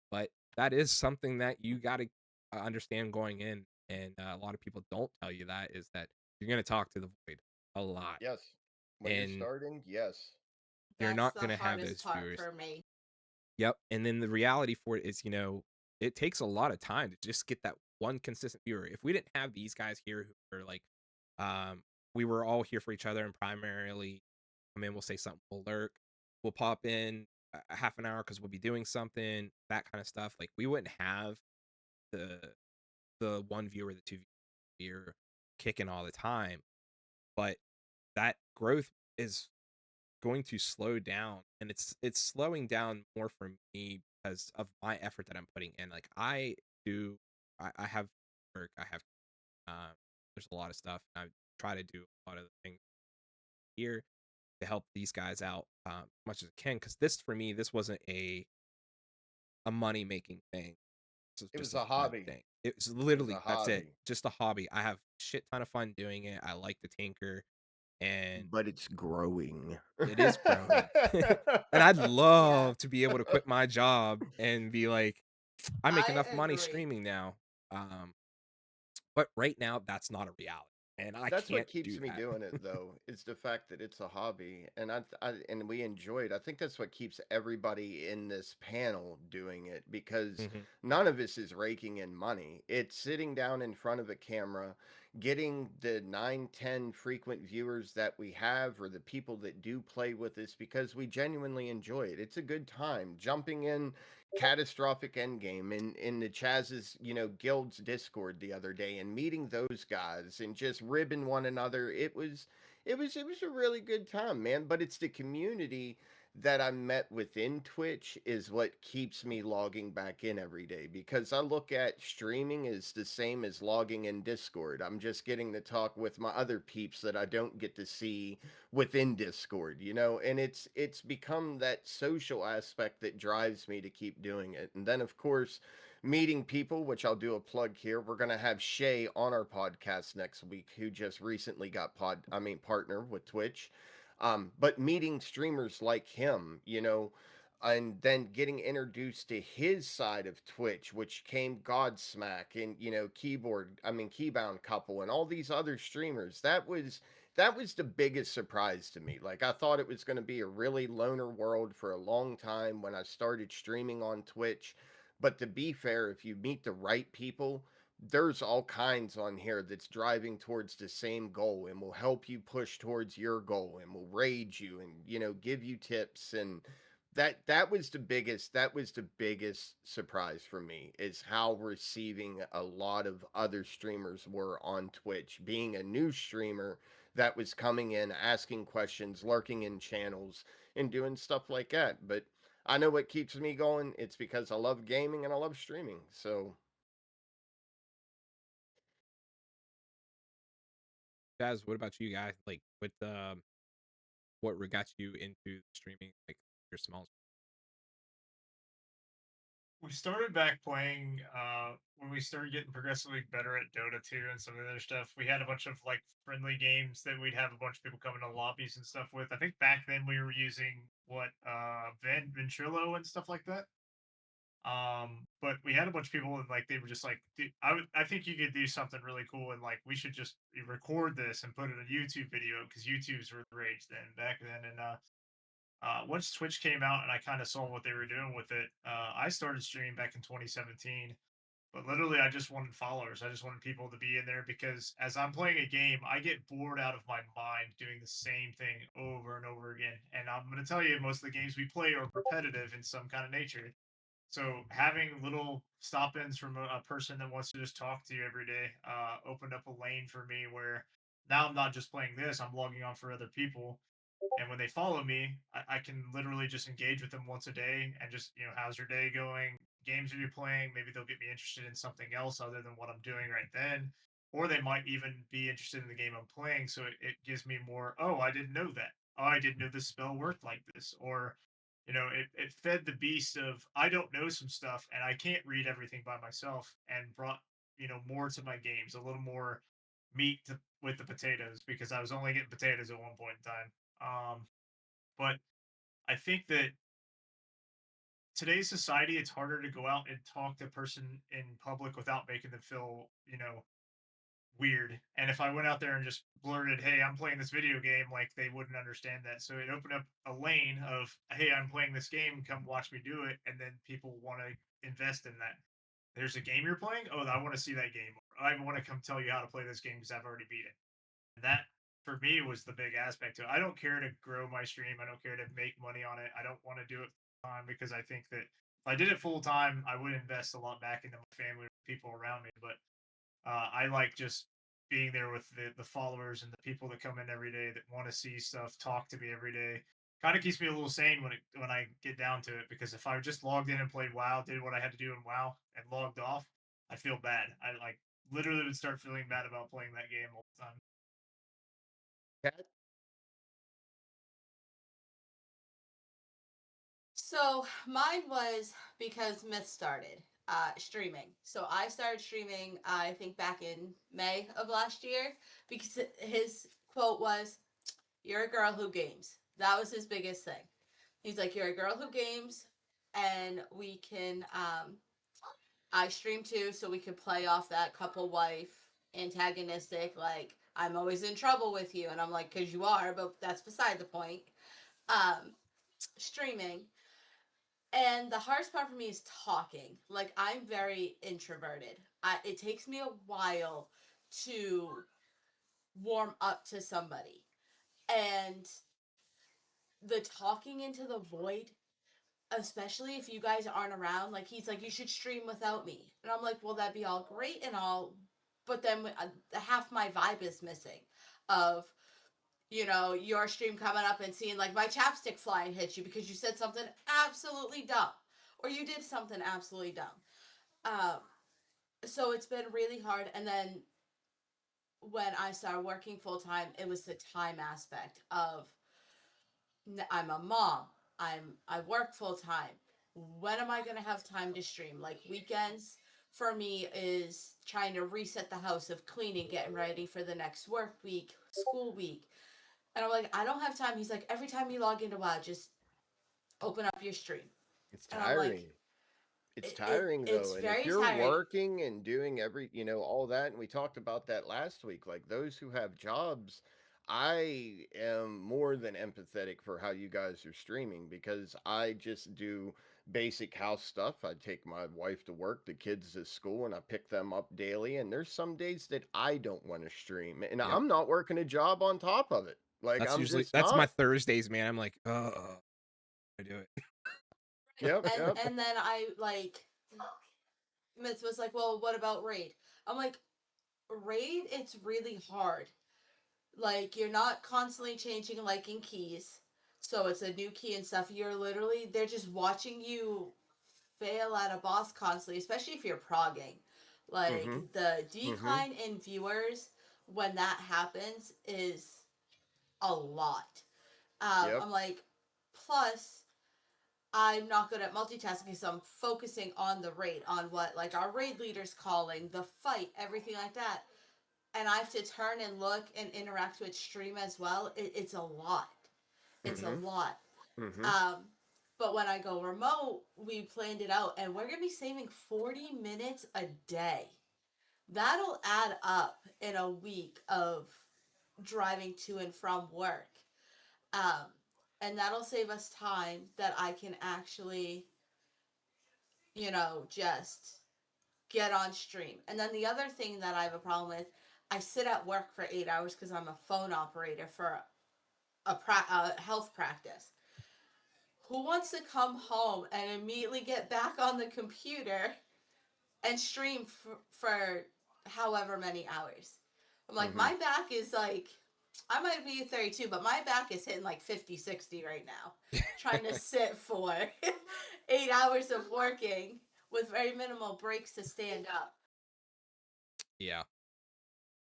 but that is something that you got to understand going in, and a lot of people don't tell you that is that you're gonna talk to the void a lot, Yes. When you're and starting, yes. you're That's not the gonna have hardest those part viewers. for me. Yep. And then the reality for it is, it takes a lot of time to just get that one consistent viewer. If we didn't have these guys here who are like, we were all here for each other and primarily come in, we'll say something, we'll lurk, we'll pop in a half an hour because we'll be doing something, that kind of stuff. Like we wouldn't have the one viewer, the two viewer kicking all the time. But that growth is going to slow down, and it's slowing down more for me because of my effort that I'm putting in. Like do I have work, I have there's a lot of stuff, and I try to do a lot of the things here to help these guys out as much as I can, because this for me, this wasn't a money making thing. This was It just was a a fun hobby. thing. It was It was a literally that's it, hobby. just a hobby. I have shit ton of fun doing it. I like to tinker, and But it's growing. it is growing. And I'd Yeah, love to be able to quit my job and be like, I make I enough money agree. streaming now. But right now, that's not a reality, and I That's what can't keeps do me that. doing it though. Is the fact that it's a hobby, and and we enjoy it. I think that's what keeps everybody in this panel doing it, because Hmm. none of us is raking in money. It's sitting down in front of a camera, getting the 9, 10 frequent viewers that we have, or the people that do play with us, because we genuinely enjoy it. It's a good time jumping in catastrophic endgame in the Chaz's, guild's Discord the other day, and meeting those guys and just ribbing one another. It was a really good time, man. But it's the community that I met within Twitch is what keeps me logging back in every day, because I look at streaming as the same as logging in Discord. I'm just getting to talk with my other peeps that I don't get to see within Discord, and it's become that social aspect that drives me to keep doing it. And then of course, meeting people, which I'll do a plug here. We're gonna have Shay on our podcast next week, who just recently got partner with Twitch. But meeting streamers like him, and then getting introduced to his side of Twitch, which came Godsmack and Keybound Couple and all these other streamers. That was the biggest surprise to me. Like I thought it was going to be a really loner world for a long time when I started streaming on Twitch. But to be fair, if you meet the right people, there's all kinds on here that's driving towards the same goal and will help you push towards your goal and will raid you and give you tips. And that was the biggest surprise for me, is how receiving a lot of other streamers were on Twitch, being a new streamer that was coming in, asking questions, lurking in channels, and doing stuff like that. But I know what keeps me going. It's because I love gaming and I love streaming. So Guys, what about you guys? Like, what got you into streaming? Like your small. We started back playing when we started getting progressively better at Dota 2 and some of the other stuff. We had a bunch of like friendly games that we'd have a bunch of people coming to lobbies and stuff with. I think back then we were using what Ventrilo and stuff like that. But we had a bunch of people and like they were just like, "Dude, I think you could do something really cool, and like we should just record this and put it in a YouTube video, because YouTube's were the rage then back then." And once Twitch came out and I kind of saw what they were doing with it, I started streaming back in 2017. But literally, I just wanted followers. I just wanted people to be in there, because as I'm playing a game, I get bored out of my mind doing the same thing over and over again. And I'm going to tell you, most of the games we play are repetitive in some kind of nature. So having little stop-ins from a person that wants to just talk to you every day opened up a lane for me, where now I'm not just playing this; I'm logging on for other people, and when they follow me, I can literally just engage with them once a day and just, how's your day going? Games are you playing? Maybe they'll get me interested in something else other than what I'm doing right then. Or they might even be interested in the game I'm playing. So it gives me more, oh, I didn't know that. Oh, I didn't know this spell worked like this. Or, it fed the beast of, I don't know some stuff and I can't read everything by myself, and brought, more to my games, a little more meat with the potatoes, because I was only getting potatoes at one point in time. But I think that today's society, it's harder to go out and talk to a person in public without making them feel, weird. And if I went out there and just blurted, "Hey, I'm playing this video game," like they wouldn't understand that. So it opened up a lane of, "Hey, I'm playing this game. Come watch me do it," and then people want to invest in that. There's a game you're playing. Oh, I want to see that game. I want to come tell you how to play this game because I've already beat it. And that for me was the big aspect to it. I don't care to grow my stream. I don't care to make money on it. I don't want to do it full time because I think that if I did it full time, I would invest a lot back into my family or people around me. But I like just being there with the followers and the people that come in every day that want to see stuff, talk to me every day. Kind of keeps me a little sane when I get down to it, because if I just logged in and played WoW, did what I had to do in WoW, and logged off, I feel bad. I like literally would start feeling bad about playing that game all the time. Cat? So mine was because Myth started streaming. So I started streaming, I think back in May of last year, because his quote was, "You're a girl who games." That was his biggest thing. He's like, "You're a girl who games, and we can." I stream too, so we could play off that couple wife antagonistic, like, "I'm always in trouble with you," and I'm like, "Cause you are," but that's beside the point. Um, Streaming. And the hardest part for me is talking. Like, I'm very introverted. It takes me a while to warm up to somebody. And the talking into the void, especially if you guys aren't around, like, he's like, "You should stream without me." And I'm like, "Well, that'd be all great and all, but then half my vibe is missing of, your stream coming up and seeing like my chapstick fly and hit you because you said something absolutely dumb or you did something absolutely dumb." Um, so it's been really hard. And then when I started working full time, it was the time aspect of, I'm a mom. I work full time. When am I gonna have time to stream? Like, weekends for me is trying to reset the house of cleaning, getting ready for the next work week, school week. And I'm like, "I don't have time." He's like, "Every time you log into WoW, just open up your stream." It's And I'm like, tiring. It's tiring it's though. And if very you're tiring. working and doing all that, and we talked about that last week, like those who have jobs, I am more than empathetic for how you guys are streaming because I just do basic house stuff. I take my wife to work, the kids to school, and I pick them up daily. And there's some days that I don't want to stream, and Yep. I'm not working a job on top of it. Like I'm just That's my not. Thursdays, man. I'm like, oh, I do it. Yep, and yep. and then I like, Myth was like, "Well, what about raid?" I'm like, "Raid, it's really hard. Like, you're not constantly changing like in keys, so it's a new key and stuff. They're just watching you fail at a boss constantly, especially if you're progging. Like, Mhm. the Mhm. decline in viewers when that happens is a lot. Yep. I'm like, plus I'm not good at multitasking, so I'm focusing on the raid, on what like our raid leader's calling, the fight, everything like that. And I have to turn and look and interact with stream as well. It's a lot. It's a Mhm. lot. Mhm. Um, but when I go remote, we planned it out, and we're gonna be saving 40 minutes a day. That'll add up in a week of driving to and from work. Um, and that'll save us time that I can actually, just get on stream. And then the other thing that I have a problem with, I sit at work for 8 hours because I'm a phone operator for a health practice. Who wants to come home and immediately get back on the computer and stream for however many hours? I'm like, Mhm. my back is like, I might be 32, but my back is hitting like 50, 60 right now. Trying to sit for 8 hours of working with very minimal breaks to stand up. Yeah,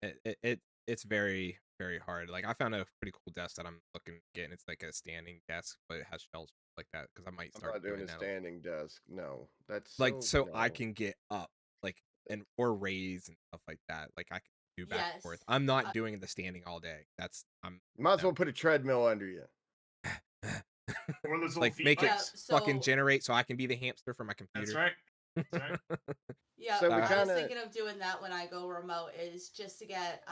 it's very very hard. Like, I found a pretty cool desk that I'm looking to get, and it's like a standing desk, but it has shelves like that because I might I'm start not doing doing a that. standing desk. No, that's Like, so so I no. can get up, like, and or raise and stuff like that. Like, I can do back and forth. Yes. I'm not Uh, doing the standing all day. I'm Might as no. well put a treadmill under you. Or those little Like feed make it bikes. fucking So generate so I can be the hamster for my That's computer. right. That's right. yeah, So we I was kinda- thinking of doing that when I go remote, is just to get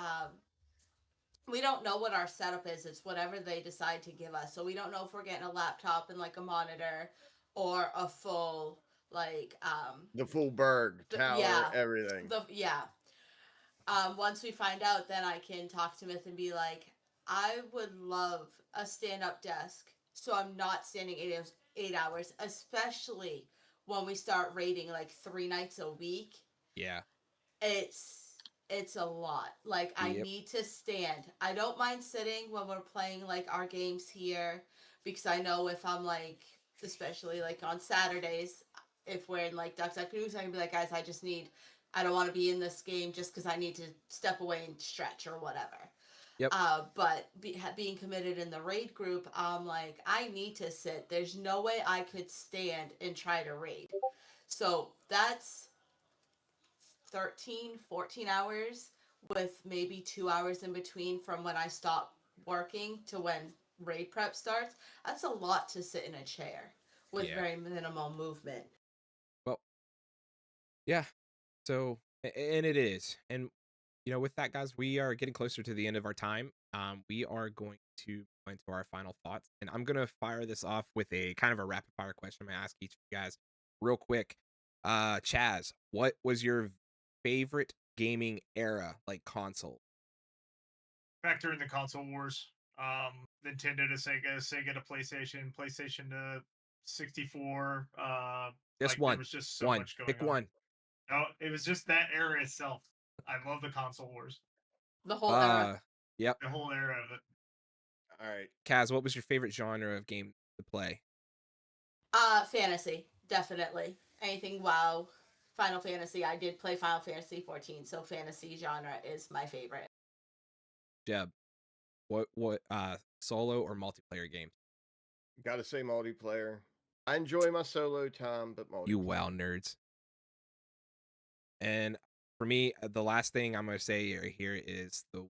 we don't know what our setup is. It's whatever they decide to give us. So we don't know if we're getting a laptop and like a monitor or a full like The full Berg tower, yeah, everything. once we find out, then I can talk to Myth and be like, I would love a stand-up desk, so I'm not standing 8 hours, especially when we start raiding like 3 nights a week. Yeah. It's a lot. Like I Yep. need to stand. I don't mind sitting when we're playing like our games here, because I know if I'm like, especially like on Saturdays, if we're in like Ducks Duck Goose, I can be like, guys, I don't want to be in this game just because I need to step away and stretch or whatever. Yep. But being committed in the raid group, I'm like, I need to sit. There's no way I could stand and try to raid. So that's 13, 14 hours with maybe 2 hours in between from when I stop working to when raid prep starts. That's a lot to sit in a chair with Yeah. very minimal movement. Well, yeah. So, and it is. And, you know, with that, guys, we are getting closer to the end of our time. We are going to go into our final thoughts. And I'm going to fire this off with a kind of a rapid fire question. I'm going to ask each of you guys real quick. Chaz, what was your favorite gaming era, like console? Back during the console wars. Nintendo to Sega to PlayStation, PlayStation to 64. Just There one. was just so One. much going Pick on. one. No, it was just that era itself. I love the console wars. The whole era. Yep. The whole era of it. All right. Kaz, what was your favorite genre of game to play? Fantasy, definitely. Anything WoW, Final Fantasy. I did play Final Fantasy 14, so fantasy genre is my favorite. Jeb, what solo or multiplayer games? Gotta say multiplayer. I enjoy my solo time, but multiplayer. You WoW nerds. And for me, the last thing I'm gonna say right here is the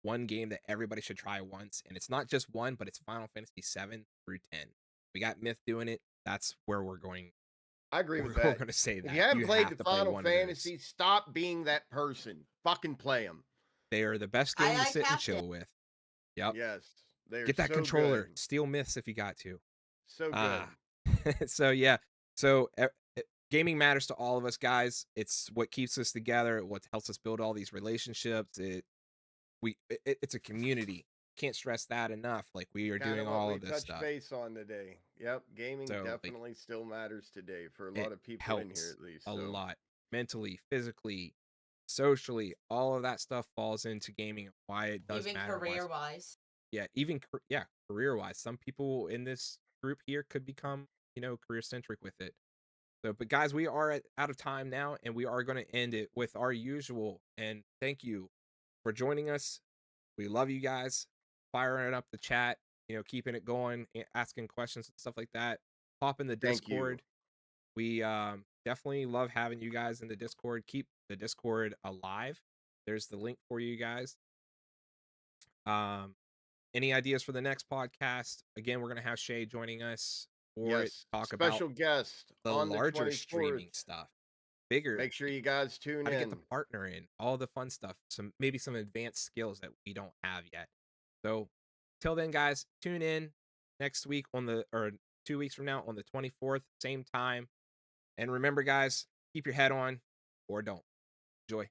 one game that everybody should try once, and it's not just one, but it's Final Fantasy 7 through 10. We got Myth doing it. That's where we're going. I agree with We're that. going to say If that you haven't played have the to play Final one of those. Fantasy, stop being that person. Fucking play them. They are the best game to sit and capped chill it. with. Yep. Yes, they're Get that so controller. good. Steal Myths if you got to. So good. So yeah. So gaming matters to all of us, guys. It's what keeps us together. What helps us build all these relationships. It's a community. Can't stress that enough. Like we are Kinda doing what all we of this touched stuff. base on today. Yep, gaming So, like, definitely still matters today for a it lot of people in helps here, at least. a So. lot mentally, physically, socially. All of that stuff falls into gaming. And why it does Even matter. career wise. Yeah, even career wise. Some people in this group here could become career centric with it. So, but guys, we are out of time now, and we are going to end it with our usual. And thank you for joining us. We love you guys. Firing up the chat, keeping it going, asking questions and stuff like that. Pop in the Thank you. Discord. We definitely love having you guys in the Discord. Keep the Discord alive. There's the link for you guys. Any ideas for the next podcast? Again, we're gonna have Shay joining us for it. Yes, Talk special about guest the on the larger 24th. streaming stuff, bigger. Make sure you guys tune how to in. get the partner in, all the fun stuff, maybe some advanced skills that we don't have yet. So till then, guys, tune in next week or 2 weeks from now on the 24th, same time. And remember, guys, keep your head on or don't. Enjoy.